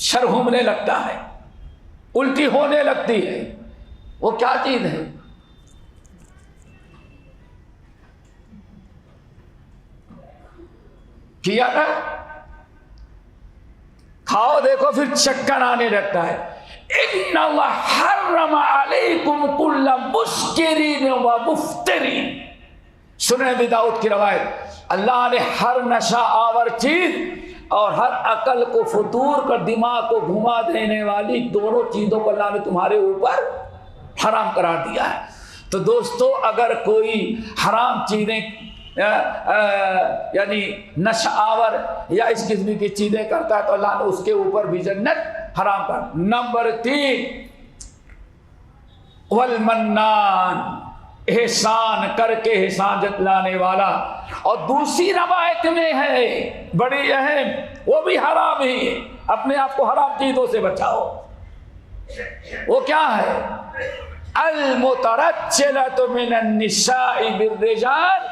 सर घूमने लगता है, उल्टी होने लगती है। वो क्या चीज है? किया ना, खाओ देखो फिर चक्कर आने लगता है। इन्नल्लाह हर्रमा अलैकुम कुल्ला मुस्किरीन व मुफ्तिरीन। सुने नबी दाऊद की रवायत, अल्लाह ने हर नशा आवर चीज और हर अकल को फतूर कर, दिमाग को घुमा देने वाली दोनों चीजों को अल्लाह ने तुम्हारे ऊपर हराम करार दिया है। तो दोस्तों, अगर कोई हराम चीजें यानी नशा आवर या इस किस्म की चीजें करता है तो अल्लाह ने उसके ऊपर भी जन्नत हराम कर। नंबर 3, वल मन्नान, एहसान करके एहसान जतलाने वाला। और दूसरी रवायत में है बड़ी अहम, वो भी हराम ही है। अपने आप को हराम चीजों से बचाओ। वो क्या है? अल मुतरज्जिलतु मिनन निसाई बिर्रिजाल,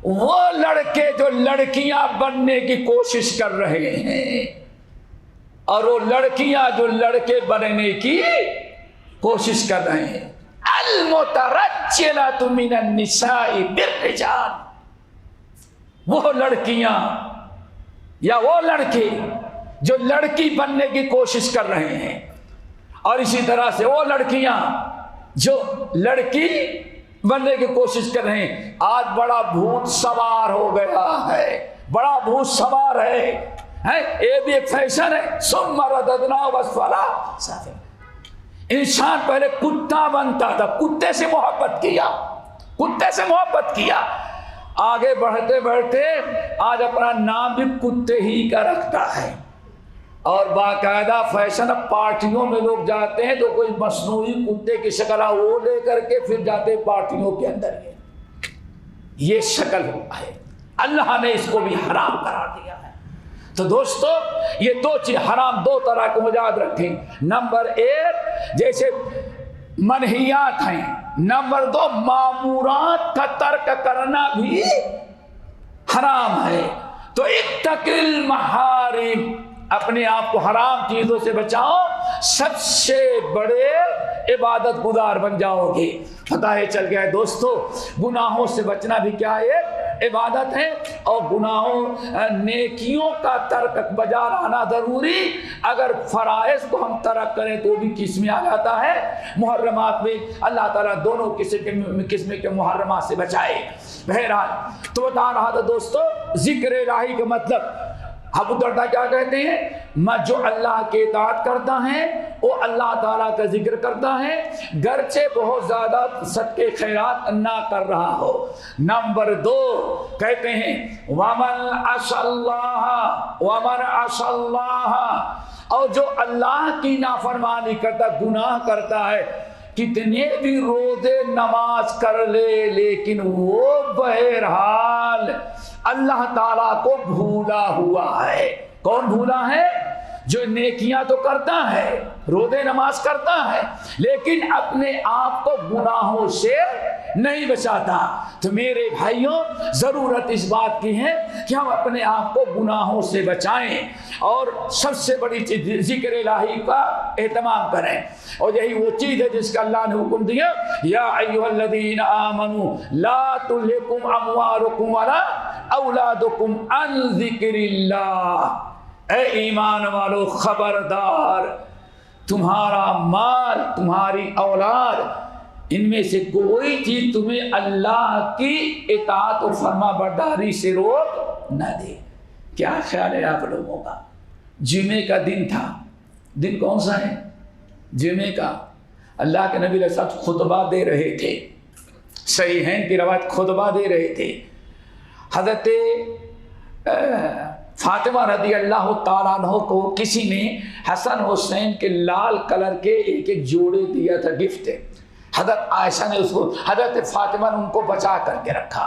वो लड़के जो लड़कियां बनने की कोशिश कर रहे हैं और वो लड़कियां जो लड़के बनने की कोशिश कर रहे हैं। अल मुतरज्जिलतु मिनन निसाई बिर्रिजाल, वो लड़कियां या वो लड़के जो लड़की बनने की कोशिश कर रहे हैं, और इसी तरह से वो लड़कियां जो लड़की बनने की कोशिश कर रहे हैं। आज बड़ा भूत सवार हो गया है, बड़ा भूत सवार है, ये भी एक फैशन है। सुम्मा रददनाहु अस्फला साफिलीन। इंसान पहले कुत्ता बनता था, कुत्ते से मोहब्बत किया, कुत्ते से मोहब्बत किया, आगे बढ़ते बढ़ते आज अपना नाम भी कुत्ते ही का रखता है। और बाकायदा फैशन पार्टियों में लोग जाते हैं तो कोई मसनूई कुत्ते की शक्ल वो ले करके फिर जाते पार्टियों के अंदर। ये शक्ल हुआ है, अल्लाह ने इसको भी हराम करार दिया है। तो दोस्तों ये दो चीज हराम दो तरह को याद रखें। नंबर एक जैसे मनहियात हैं, नंबर दो मामूरात का तर्क करना भी हराम है। तो इत्तकिल महारिम, अपने आप को हराम चीजों से बचाओ, सबसे बड़े इबादत गुजार बन जाओगे। पता है चल गया है दोस्तों, गुनाहों से बचना भी क्या है, इबादत है। और गुनाहों नेकियों का तर्क बजा लाना जरूरी। अगर फराइज को हम तर्क करें तो भी किस्में आ जाता है। मुहर्रमात में अल्लाह ताला दोनों किस्म के मुहर्रमात से बचाए। बहरहाल तो बता रहा था दोस्तों, जिक्र इलाही का मतलब अबू दर्दा क्या कहते हैं, मैं जो अल्लाह के इताअत करता है वो अल्लाह ताला का जिक्र करता है, गरचे बहुत ज़्यादा सदके खैरात ना कर रहा हो। नंबर दो कहते हैं वमन अशल्लाह, और जो अल्लाह की नाफरमानी करता, गुनाह करता है, कितने भी रोजे नमाज कर ले, लेकिन वो बहरहाल अल्लाह ताला को भूला हुआ है। कौन भूला है? जो नेकियां तो करता है, रोजे नमाज करता है, लेकिन अपने आप को गुनाहों से नहीं बचाता। तो मेरे भाइयों जरूरत इस बात की है कि हम अपने आप को गुनाहों से बचाएं और सबसे बड़ी चीज जिक्र इलाही का एहतमाम करें। और यही वो चीज है जिसका अल्लाह ने हुक्म दिया, या अय्युहल्लज़ीना आमनू ला तुल्हिकुम अमवालुकुम वला औलादुकुम अन ज़िक्रिल्लाह। ए ईमान वालो खबरदार, तुम्हारा माल, तुम्हारी औलाद, इनमें से कोई चीज तुम्हें अल्लाह की इताअत और फर्मा बरदारी से रोक न दे। क्या ख्याल है आप लोगों का? जुमे का दिन था, दिन कौन सा है? जुमे का। अल्लाह के नबी अलैहि सल्लम खुतबा दे रहे थे, सही है कि रवायत खुतबा दे रहे थे। हज़रत फातिमा रदी अल्लाह ताला अन्हा को किसी ने हसन हुसैन के लाल कलर के एक एक जोड़े दिया था, गिफ्ट। हज़रत आयशा ने उसको, हज़रत फातिमा ने उनको बचा करके रखा।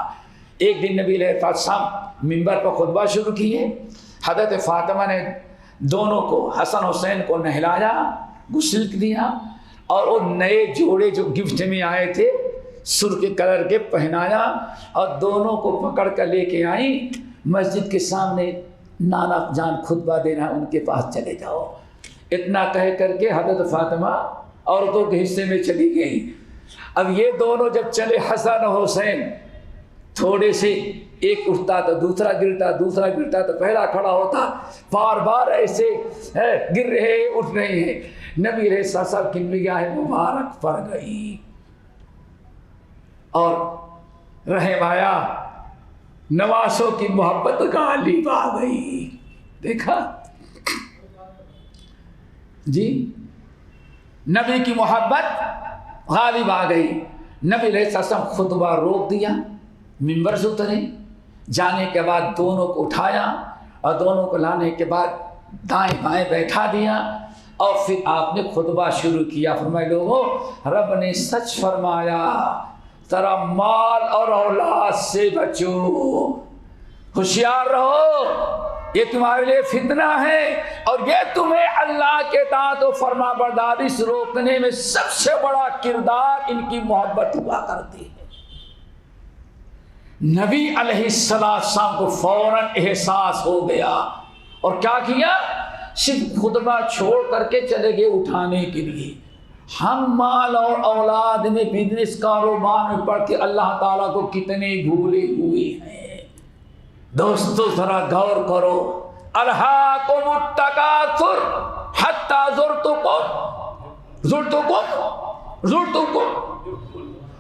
एक दिन नबी अलैहिस्सलाम मिंबर पर खुतबा शुरू किए। हज़रत फातिमा ने दोनों को, हसन हुसैन को नहलाया, गुस्ल दिया और वो नए जोड़े जो गिफ्ट में आए थे सुर्ख के कलर के पहनाया और दोनों को पकड़ कर लेके आई मस्जिद के सामने। नाना जान खुतबा देना, उनके पास चले जाओ। इतना कह करके हज़रत फातिमा औरतों के हिस्से में चली गई। अब ये दोनों जब चले, हसन और हुसैन थोड़े से, एक उठता तो दूसरा गिरता, दूसरा गिरता तो पहला खड़ा होता, बार बार ऐसे गिर रहे उठ रहे हैं। नबी रहे साहब की निगाह मुबारक पड़ गई और रहे माया नवासों की मोहब्बत गालिब आ गई। देखा जी, नबी की मोहब्बत गालिब आ गई। नबी अलैहिस्सलाम खुतबा रोक दिया, मिंबर से उतरे, जाने के बाद दोनों को उठाया और दोनों को लाने के बाद दाएं बाएं बैठा दिया और फिर आपने खुतबा शुरू किया। फरमाए लोगों, रब ने सच फरमाया, तेरा माल और औलाद से बचो, होशियार रहो, ये तुम्हारे लिए फितना है और ये तुम्हें अल्लाह के इताअत और फर्मा बरदारी से रोकने में सबसे बड़ा किरदार इनकी मोहब्बत हुआ करती है। नबी अलैहिस्सलाम को फौरन एहसास हो गया और क्या किया, सिर्फ खुतबा छोड़ करके चले गए उठाने के लिए। हम माल और औलाद में, बिजनेस कारोबार में पढ़ के अल्लाह ताला को कितने भूले हुए हैं। दोस्तों जरा गौर करो, अलहाकुमुत तकासुर हत्ता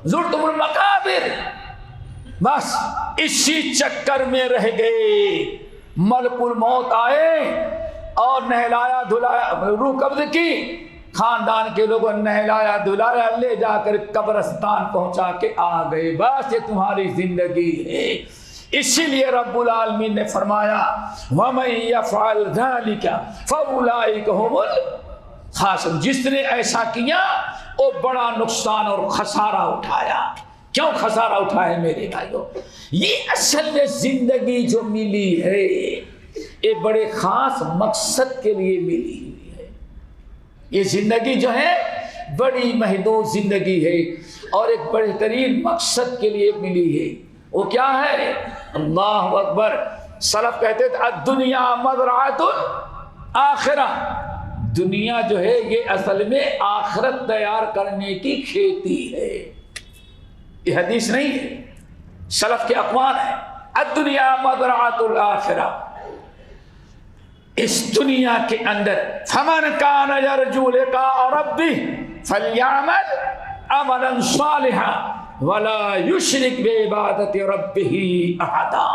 ज़ुरतुमुल मकाबिर। बस इसी चक्कर में रह गए। मलकुल मौत आए और नहलाया धुलाया, रूह कब्ज़ की, खानदान के लोगों ने नहलाया धुलाया, ले जाकर कब्रिस्तान पहुंचा के आ गए। बस ये तुम्हारी जिंदगी है। इसीलिए रब्बुल आलमीन ने फरमाया, वमन यफ़अल ज़ालिका फ़उलाइका हुमुल ख़ासिरून। जिसने ऐसा किया वो बड़ा नुकसान और खसारा उठाया। क्यों खसारा उठाए मेरे भाइयों? ये असल में जिंदगी जो मिली है ये बड़े खास मकसद के लिए मिली हुई है। ये जिंदगी जो है बड़ी महदूद जिंदगी है और एक बेहतरीन मकसद के लिए मिली है। वो क्या है? अल्लाह अकबर। सलफ कहते थे दुनिया मज़राअतुल आखिरा, दुनिया जो है ये असल में आखिरत तैयार करने की खेती है। ये हदीस नहीं है, सलफ के अक़वाल है। दुनिया मज़राअतुल आखिरा, इस दुनिया के अंदर फमन कान यरजू लिक़ा रब्बिह फलयअमल अमलन सालिहा वला युशरिक बिइबादति रब्बिही अहदा।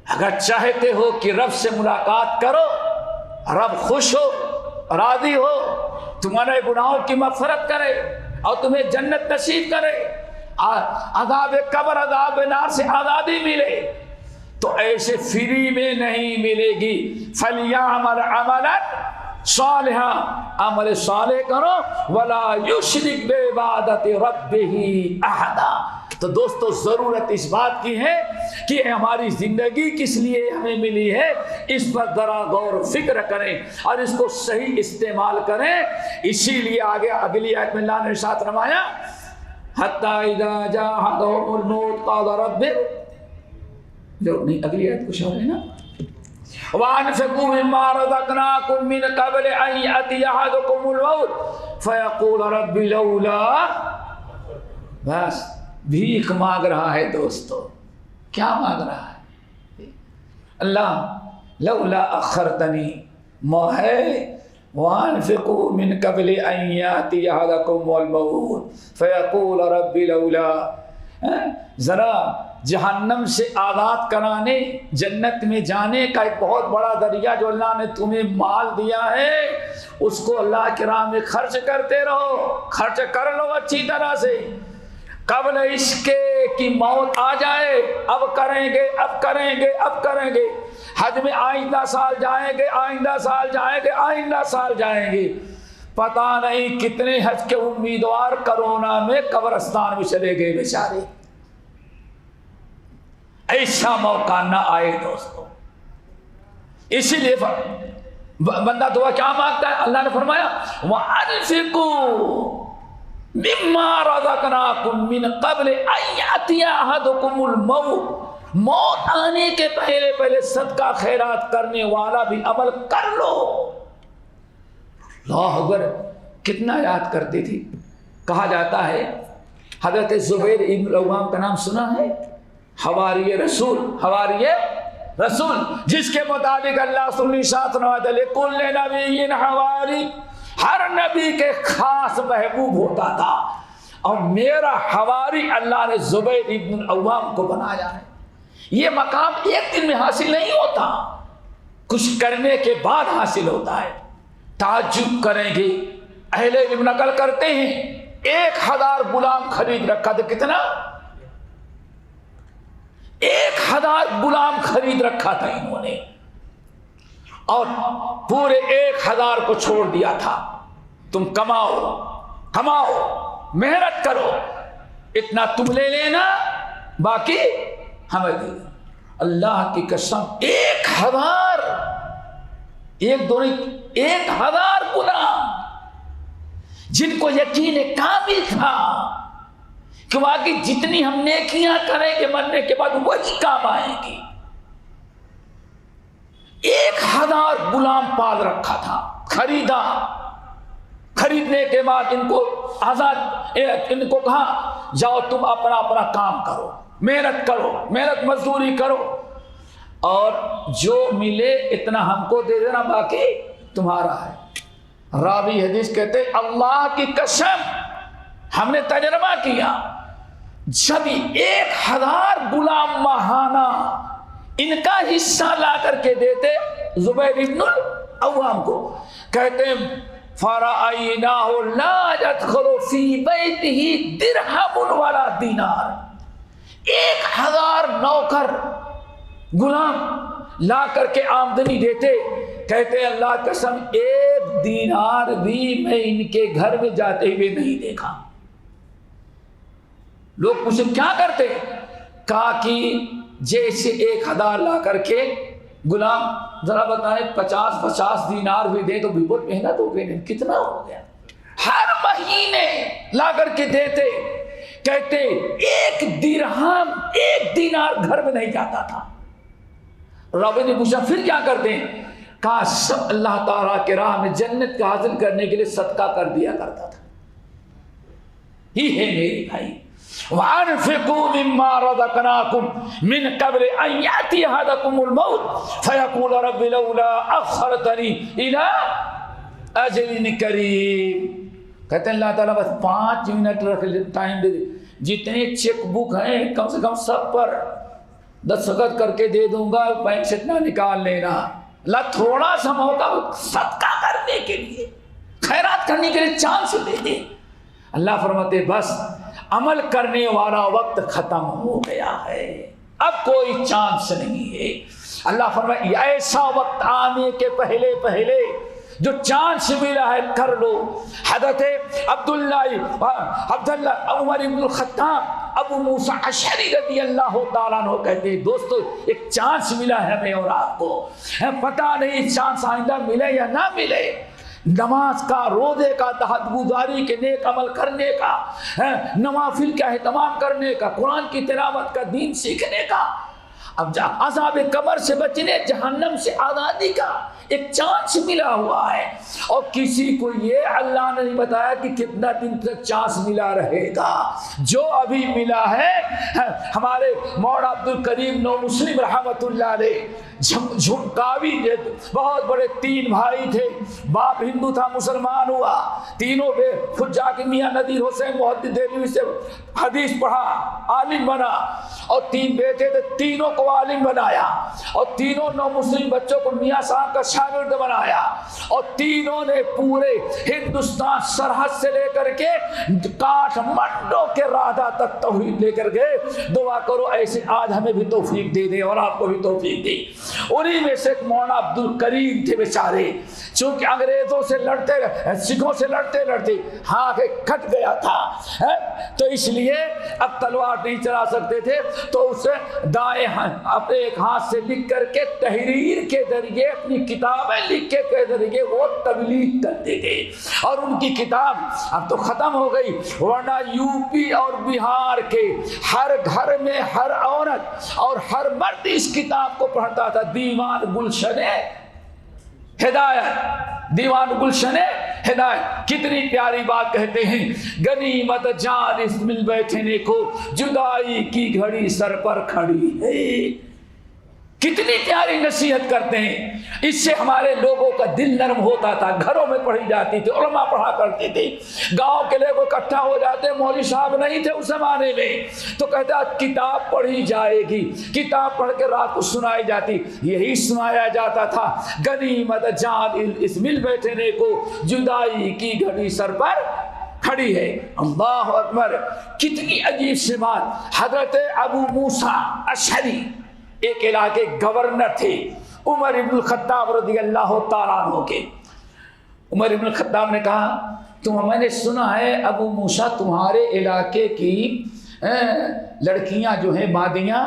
अगर चाहते हो कि रब से मुलाकात करो, रब खुश हो, राजी हो, तुम्हारे गुनाहों की मग़फ़िरत करे और तुम्हें जन्नत नसीब करे, अज़ाब कब्र अज़ाब नार से आज़ादी मिले, तो ऐसे फ्री में नहीं मिलेगी। फलियामल अमलन सालिहा, अमल साले करो, वला युशरिक बिइबादति रब्बिही अहदा। तो दोस्तों ज़रूरत इस बात की है कि हमारी ज़िंदगी किस लिए हमें मिली है, इस पर ज़रा गौर फिक्र करें और इसको सही इस्तेमाल करें। इसीलिए आगे अगली आयत में अल्लाह ने इरशाद फरमाया हत्ता इज़ा जाअहुमुल मौत क़ाल रब्बि, जो नहीं अगली आयत कुछ और है ना, वअनफ़िक़ू मिम्मा रज़क़नाकुम मिन क़ब्ल अन यअतिया अहदकुमुल मौत फ़यक़ूल रब्बि लौला। बस भीख मांग रहा है दोस्तों। क्या मांग रहा है? अल्लाह लौला अख़रतनी मोहे वअनफ़िक़ू मिन क़ब्ल अन यअतिया अहदकुमुल मौत फ़यक़ूल रब्बि लौला। ज़रा जहन्नम से आज़ाद कराने, जन्नत में जाने का एक बहुत बड़ा दरिया जो अल्लाह ने तुम्हें माल दिया है, उसको अल्लाह के राह में खर्च करते रहो, खर्च कर लो अच्छी तरह से। कब्ल इसके कि मौत आ जाए, अब करेंगे, अब करेंगे, अब करेंगे, हज में आइंदा साल जाएंगे, आइंदा साल जाएंगे, आइंदा साल जाएंगे। पता नहीं कितने हज के उम्मीदवार कोरोना में कब्रिस्तान में चले गए बेचारे। ऐसा मौका ना आए दोस्तों। इसीलिए बंदा दुआ क्या मांगता है? अल्लाह ने फरमाया वअनफ़िक़ू मिम्मा रज़क़नाकुम मिन क़ब्ल अन यअतिया अहदकुमुल मौत, मौत आने के पहले पहले सदका खैरात करने वाला भी अमल कर लो। अल्लाह अकबर, कितना याद करती थी। कहा जाता है हज़रत ज़ुबैर इब्न अव्वाम का नाम सुना है? हवारी रसूल, हवारी रसूल, जिसके मुताबिक अल्लाह कुल्ले नबीय्यिन हवारी, हर नबी के खास महबूब होता था और मेरा हवारी अल्लाह ने ज़ुबैर इब्न अव्वाम को बनाया है। ये मकाम एक दिन में हासिल नहीं होता, कुछ करने के बाद हासिल होता है। ताज्जुब करेंगे, अहले इल्म नकल करते हैं 1000 गुलाम खरीद रखा था। कितना? 1000 गुलाम खरीद रखा था इन्होंने और पूरे 1000 को छोड़ दिया था। तुम कमाओ, कमाओ, मेहनत करो, इतना तुम ले लेना, बाकी हमें दे देना। अल्लाह की कसम 1000, एक दो नहीं 1000 गुलाम, जिनको यकीन कामिल था कि बाकी जितनी हम नेकियां करेंगे मरने के बाद वही काम आएंगी। 1000 गुलाम पाल रखा था, खरीदा। खरीदने के बाद इनको आजाद, इनको कहा जाओ तुम अपना अपना काम करो, मेहनत करो, मेहनत मजदूरी करो और जो मिले इतना हमको दे देना, बाकी तुम्हारा है। रावी हदीस कहते अल्लाह की कसम हमने तजर्बा किया, जब 1000 गुलाम माहाना इनका हिस्सा ला करके देते ज़ुबैर इब्न अव्वाम को, कहते फराअयनाहु ला यदखुलु फी बैतिही दिरहमुन वला दीनार। 1000 नौकर गुलाम ला करके आमदनी देते, कहते अल्लाह कसम 1 दीनार भी मैं इनके घर में जाते हुए नहीं देखा। लोग पूछे क्या करते? कहा कि जैसे 1000 ला करके गुलाम, जरा बताएं 50-50 दीनार भी दे तो भी बहुत मेहनत हो गई, कितना हो गया। हर महीने ला करके देते, कहते 1 दिरहम 1 दीनार घर में नहीं जाता था। रावी ने पूछा फिर क्या करते हैं? कहा सब अल्लाह ताला के राह में जन्नत का हासिल करने के लिए सदका कर दिया करता था। ही है मेरे भाई, वअनफिकू मिम्मा रज़क़नाकुम मिन क़ब्ल अन याति अहदकुमुल मौत फयक़ूल रब्बि लौला अख़रतनी इला अजलिन करीम। कहते हैं अल्लाह ताला बस 5 मिनट रख टाइम दे दे, जितने चेक बुक हैं कम से कम सब पर दस्तखत करके दे दूंगा, बैंक से इतना निकाल लेना। अल्लाह थोड़ा सा मौका सदका करने के लिए, खैरात करने के लिए चांस दे दे। अल्लाह फरमाते बस अमल करने वाला वक्त खत्म हो गया है, अब कोई चांस नहीं है। अल्लाह फरमाए ऐसा वक्त आने के पहले पहले जो चांस मिला है कर लो। हज़रत अब्दुल्ला उमर इब्नुल खत्ताब अबू मूसा अशअरी रज़ियल्लाहु ताला अन्हु कहते हैं दोस्तों एक चांस मिला है हमें और आपको, पता नहीं चांस आइंदा मिले या ना मिले। नमाज का, रोजे का, तहज्जुद गुजारी के, नेक अमल करने का, नवाफिल का एहतमाम करने का, कुरान की तिलावत का, दीन सीखने का, अब अज़ाब कब्र से बचने, जहन्नम से आज़ादी का एक चांस मिला हुआ है। और किसी को ये अल्लाह ने नहीं बताया कि कितना दिन तक चांस मिला रहेगा। जो अभी मिला है हमारे मौलाना अब्दुल करीम नौ मुस्लिम रहमतुल्लाह अलैह झुमकावी, बहुत बड़े 3 भाई थे, बाप हिंदू था मुसलमान हुआ, तीनों खुद जाके मियाँ नदीर हुसैन मुहद्दिस देलवी से हदीस पढ़ा, आलिम बना, और 3 बेटे थे, तीनों को आलिम बनाया, और तीनों नौ मुस्लिम बच्चों को मियाँ साहब का शागिर्द बनाया, और तीनों ने पूरे हिंदुस्तान सरहद से लेकर के काठमांडू के राधा तक तौहीद लेकर गए। दुआ करो ऐसे आज हमें भी तौफीक दे दे और आपको भी तौफीक दे। उन्हीं में से एक मौलाना अब्दुल करीम थे बेचारे, चूंकि अंग्रेजों से लड़ते, सिखों से लड़ते लड़ते हाथ कट गया था, तो इसलिए अब तलवार नहीं चला सकते थे, तो उसे दाएं अपने एक हाथ से लिख करके तहरीर के जरिए अपनी किताबें लिख के जरिए वो तबलीग करते थे। और उनकी किताब अब तो खत्म हो गई, वरना यूपी और बिहार के हर घर में हर औरत और हर मर्द इस किताब को पढ़ता था। दीवान गुलशने हिदायत, दीवान गुलशने हिदायत। कितनी प्यारी बात कहते हैं, गनीमत जान इस मिल बैठने को, जुदाई की घड़ी सर पर खड़ी है। कितनी प्यारी नसीहत करते हैं, इससे हमारे लोगों का दिल नरम होता था। घरों में पढ़ी जाती थी, उलमा पढ़ा करते थे, गांव के लोग इकट्ठा हो जाते, मौलवी साहब नहीं थे उस जमाने में, तो कहता किताब पढ़ी जाएगी, किताब पढ़ के रात को सुनाई जाती। यही सुनाया जाता था, गनीमत जान इस मिल बैठने को, जुदाई की घड़ी सर पर खड़ी है। अल्लाह अकबर। कितनी अजीब सी बात। हजरत अबू मूसा अशअरी एक इलाके गवर्नर थे, उमर इब्नुल खत्ताब रज़ियल्लाहु ताला अन्हु के। उमर इब्नुल खत्ताब ने कहा मैंने सुना है अबू मूसा तुम्हारे इलाके की लड़कियां जो हैं बादियां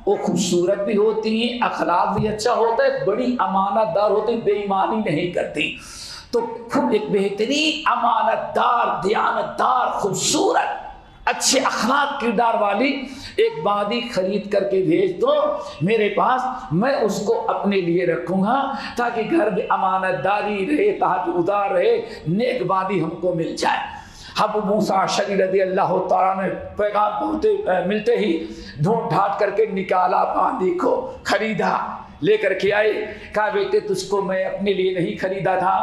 वो खूबसूरत भी होती हैं, अखलाक भी अच्छा होता है, बड़ी अमानतदार होती, बेईमानी नहीं करती। तो खूब एक बेहतरीन अमानतदार, दयानतदार, खूबसूरत, अच्छे अखलाक किरदार वाली एक बादी खरीद करके भेज दो मेरे पास, मैं उसको अपने लिए रखूँगा ताकि घर में अमानतदारी रहे, तहज़्जुदार रहे, नेक बादी हमको मिल जाए। अबू मूसा अशअरी रज़ियल्लाहु ताला ने पैगाम मिलते ही ढूंढ ढांढ करके निकाला, बादी को खरीदा, लेकर के आए। कहा बेटे तुझको मैं अपने लिए नहीं खरीदा था,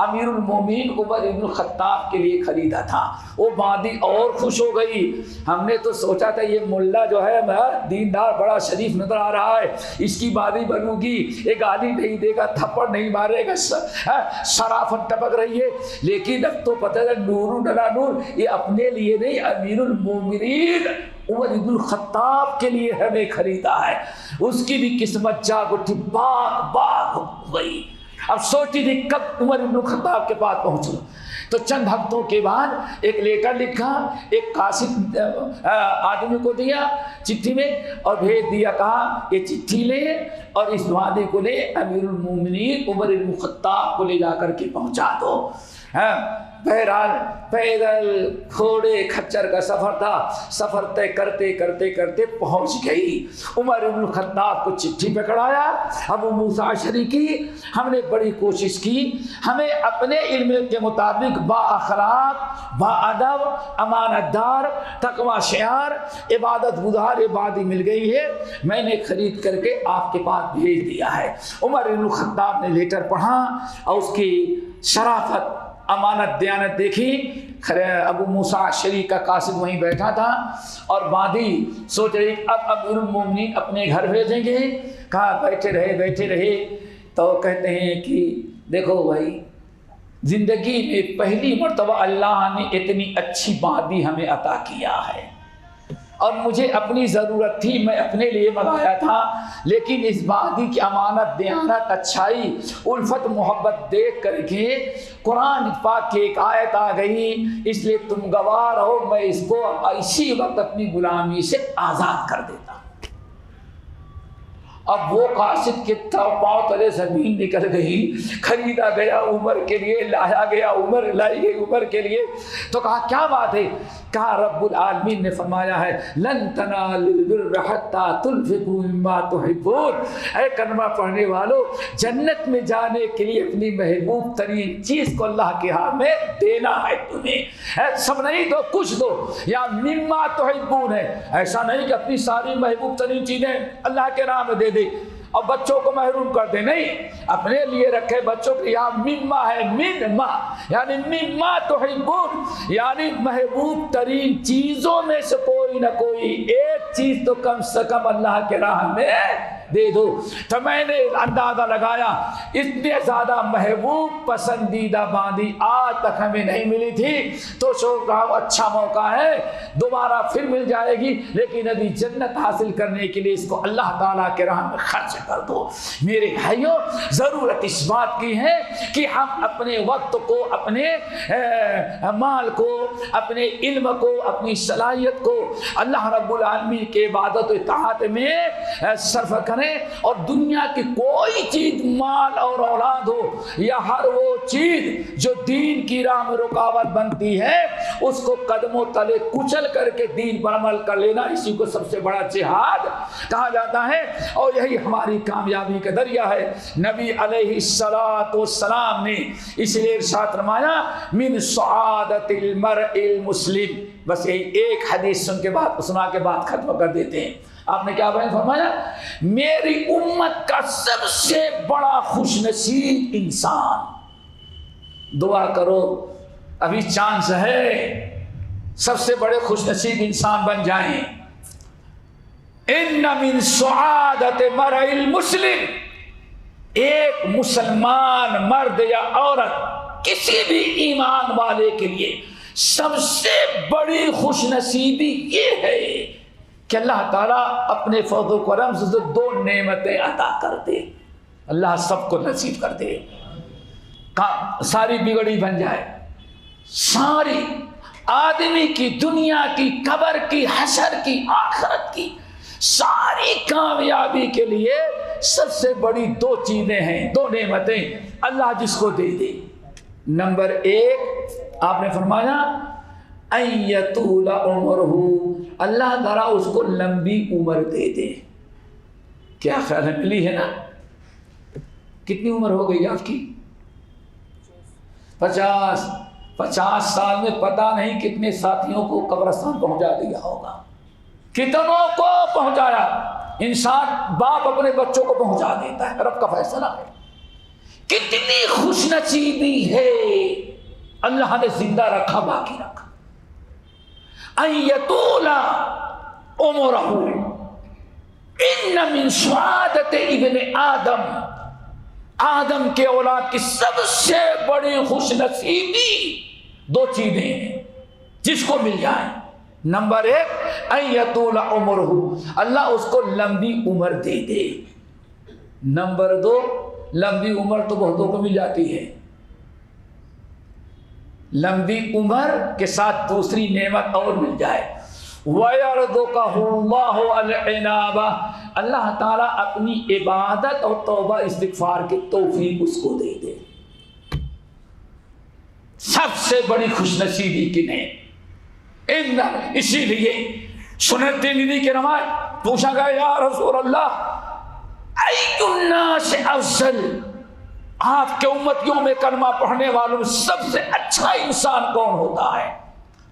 अमीरुल मोमिन उमर इब्नुल खत्ताब के लिए खरीदा था। वो बादी और खुश हो गई। हमने तो सोचा था ये मुल्ला जो है दीनदार बड़ा शरीफ नजर आ रहा है, इसकी बादी बनूंगी, ये गाली नहीं देगा, थप्पड़ नहीं मारेगा, शराफत टपक रही है। लेकिन अब तो पता है नूर डला नूर, ये अपने लिए नहीं अमीरुल मोमिनीन उमर इब्नुल खत्ताब के लिए हमें खरीदा है। उसकी भी किस्मत जाग उठी, बाग बाग हो गई। अब सोचती थी कब उमर इब्न खत्ताब के पास पहुंचूं। तो चंद हफ्तों के बाद एक लेटर लिखा, एक कासिद आदमी को दिया चिट्ठी में और भेज दिया, कहा ये चिट्ठी ले और इस वादे को ले अमीरुल मोमिनीन उमर इब्न खत्ताब को ले जाकर के पहुंचा दो। बहरहाल पैदल घोड़े खच्चर का सफर था, सफर तय करते करते करते पहुंच गई। उमर इब्न खत्ताब को चिट्ठी पकड़ाया, अबू मूसा अशरी की, हमने बड़ी कोशिश की, हमें अपने इल्म के मुताबिक बाअखलाक, बाअदब, अमानतदार, तकवा शियार, इबादत गुजार इबादी मिल गई है, मैंने खरीद करके आपके पास भेज दिया है। उमर इब्न खत्ताब ने लेटर पढ़ा और उसकी शराफत, अमानत, दयानत देखी। अबू मूसा अशरी का कासिद वहीं बैठा था और बादी सोच रही अब अमीरुल मोमिनीन अपने घर भेजेंगे। कहा बैठे रहे तो कहते हैं कि देखो भाई, जिंदगी में पहली मर्तबा अल्लाह ने इतनी अच्छी बादी हमें अता किया है और मुझे अपनी ज़रूरत थी, मैं अपने लिए मंगाया था, लेकिन इस बादी की अमानत, दयानत, अच्छाई, उल्फत, मोहब्बत देख करके कुरान पाक की एक आयत आ गई, इसलिए तुम गवाह रहो, मैं इसको इसी वक्त अपनी गुलामी से आज़ाद कर देता। अब वो कासिद के पाँव तले ज़मीन निकल गई। खरीदा गया उमर के लिए, लाया गया उमर, लाई गई उमर के लिए। तो कहा क्या बात है? कहा रब्बुल आलमीन ने फरमाया है लन तनालुल बिर्रा हत्ता तुनफिकू मिम्मा तुहिब्बून। ऐ कलमा पढ़ने वालों, जन्नत में जाने के लिए अपनी महबूब तरीन चीज़ को अल्लाह के हाथ में देना है तुम्हें। सब नहीं दो, कुछ दो, या मिम्मा तुहिब्बून है, ऐसा नहीं कि अपनी सारी महबूब तरीन चीज़ें अल्लाह के नाम में दे दे और बच्चों को महरूम कर दे, नहीं, अपने लिए रखे बच्चों के। यहाँ मिम्मा है, मिम्मा यानी मिम्मा तुहिब्बून, यानी महबूब तरीन चीजों में से कोई ना कोई एक चीज तो कम से कम अल्लाह के राह में दे दो। तो मैंने अंदाजा लगाया इतने ज्यादा महबूब पसंदीदा बांदी आज तक हमें नहीं मिली थी, तो सोच रहा हूं अच्छा मौका है, दोबारा फिर मिल जाएगी, लेकिन अभी जन्नत हासिल करने के लिए इसको अल्लाह ताला के राह में खर्च कर दो। मेरे भाइयों, जरूरत इस बात की है कि हम अपने वक्त को, अपने माल को, अपने इल्म को, अपनी सलाहियत को अल्लाह रब्बुल आलमीन के इबादत व इताअत में सर्फ करें, और दुनिया की कोई चीज, माल और औलाद हो या हर वो चीज जो दीन की राह में रुकावट बनती है, उसको कदमों तले कुचल करके दीन पर अमल कर लेना, इसी को सबसे बड़ा जिहाद कहा जाता है और यही हमारी कामयाबी का दरिया है। नबी अलैहिस्सलातु वस्सलाम ने इसलिए इरशाद फरमाया मिन सआदतिल मरइल मुस्लिम। बस यही एक हदीस सुना के बाद खत्म कर देते हैं। आपने क्या फरमाया? मेरी उम्मत का सबसे बड़ा खुशनसीब इंसान, दुआ करो अभी चांस है, सबसे बड़े खुशनसीब इंसान बन जाएं। इन्ना मिन सआदत मरइल मुस्लिम, एक मुसलमान मर्द या औरत किसी भी ईमान वाले के लिए सबसे बड़ी खुशनसीबी ये है कि अल्लाह ताला अपने फज़ल करम से दो नेमतें अता कर दे। अल्लाह सबको नसीब कर दे, सारी बिगड़ी बन जाए, सारी आदमी की, दुनिया की, कब्र की, हशर की, आखिरत की सारी कामयाबी के लिए सबसे बड़ी दो चीजें हैं, दो नेमतें अल्लाह जिसको दे दे। नंबर एक आपने फरमाया अय्यतूला उमरहू, अल्लाह ताला उसको लंबी उम्र दे दे। क्या ख्याल है, मिली है ना? कितनी उम्र हो गई आपकी? 50 साल में पता नहीं कितने साथियों को कब्रिस्तान पहुंचा दिया होगा, कितनों को पहुंचाया। इंसान बाप अपने बच्चों को पहुंचा देता है, रब का फैसला है। कितनी खुशनसीबी है, अल्लाह ने जिंदा रखा, बाकी रखा। अय्यतूला उमरहू इन्ना मिन सआदत इब्न आदम, आदम के औलाद की सबसे बड़ी खुशनसीबी दो चीजें हैं जिसको मिल जाए। नंबर एक अय्यतूला उमरहू, अल्लाह उसको लंबी उम्र दे दे। नंबर दो लंबी उम्र तो बहुतों को मिल जाती है, लंबी उम्र के साथ दूसरी नेमत और मिल जाए। अल्लाह ताला अपनी इबादत और तौबा इस्तिगफार की तौफीक उसको दे दे। सबसे बड़ी खुशनसीबी की नेम। इसीलिए सुनन तिरमिज़ी की रवायत पूछा गया, या रसूल अल्लाह अय्युन्नास अफ़ज़ल, आपके उम्मतियों में कलमा पढ़ने वालों में सबसे अच्छा इंसान कौन होता है,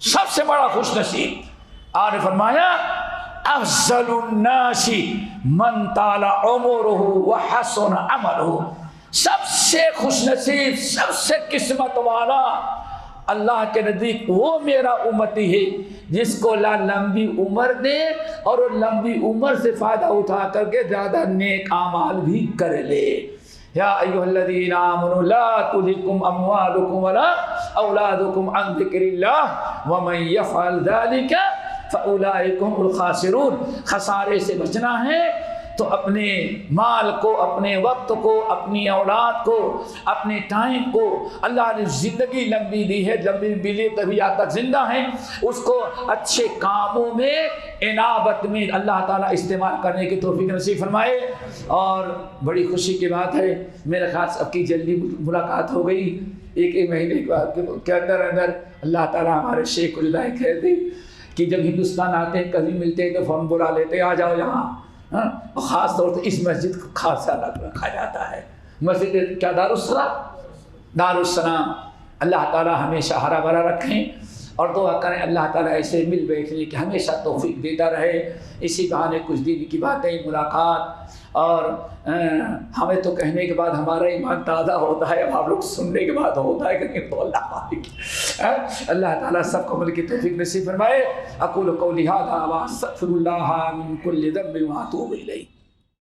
सबसे बड़ा खुशनसीब? आपने फरमाया अफ़ज़लुन्नासी मन ताला उमरुहु व हसन अमलुहु, सबसे खुशनसीब, सबसे किस्मत वाला अल्लाह के नज़दीक वो मेरा उम्मती है जिसको अल्लाह लंबी उम्र दे और लंबी उम्र से फ़ायदा उठा करके ज़्यादा नेक आमाल भी कर ले। या अय्युहल्लज़ीना आमनू ला तुल्हिकुम अमवालुकुम वला औलादुकुम अन ज़िक्रिल्लाह व मन यफ़अल ज़ालिका फ़उलाइका हुमुल ख़ासिरून। खसारे से बचना है तो अपने माल को, अपने वक्त को, अपनी औलाद को, अपने टाइम को, अल्लाह ने ज़िंदगी लंबी दी है, लंबी मिली तभी आज तक जिंदा है, उसको अच्छे कामों में, इनाबत में अल्लाह ताला इस्तेमाल करने की तौफीक नसीब फरमाए। और बड़ी खुशी की बात है, मेरे ख्याल से आपकी जल्दी मुलाकात हो गई, एक महीने के अंदर अंदर अल्लाह ताला हमारे शेख को जुदाई खैर दी कि जब हिंदुस्तान आते हैं कभी मिलते हैं तो फ़ौरन बुला लेते, आ जाओ यहाँ। हाँ, और ख़ास तौर से इस मस्जिद को खासा रखा जाता है। मस्जिद क्या दारुस्सलाम। अल्लाह ताला हमेशा हरा भरा रखें और दुआ करें अल्लाह ताला ऐसे मिल बैठने की हमेशा तौफीक देता रहे। इसी बहाने कुछ दिन की बातें, मुलाकात, और हमें तो कहने के बाद हमारा ईमान ताज़ा होता है, अब आप लोग सुनने के बाद होता है कि तो अल्लाह ताला सबको अमल की तौफीक नसीब फरमाए। अक़ूलु क़ौली हाज़ा व अस्तग़फ़िरुल्लाह मिन कुल्लि ज़ंबिन व अतूबु इलैह।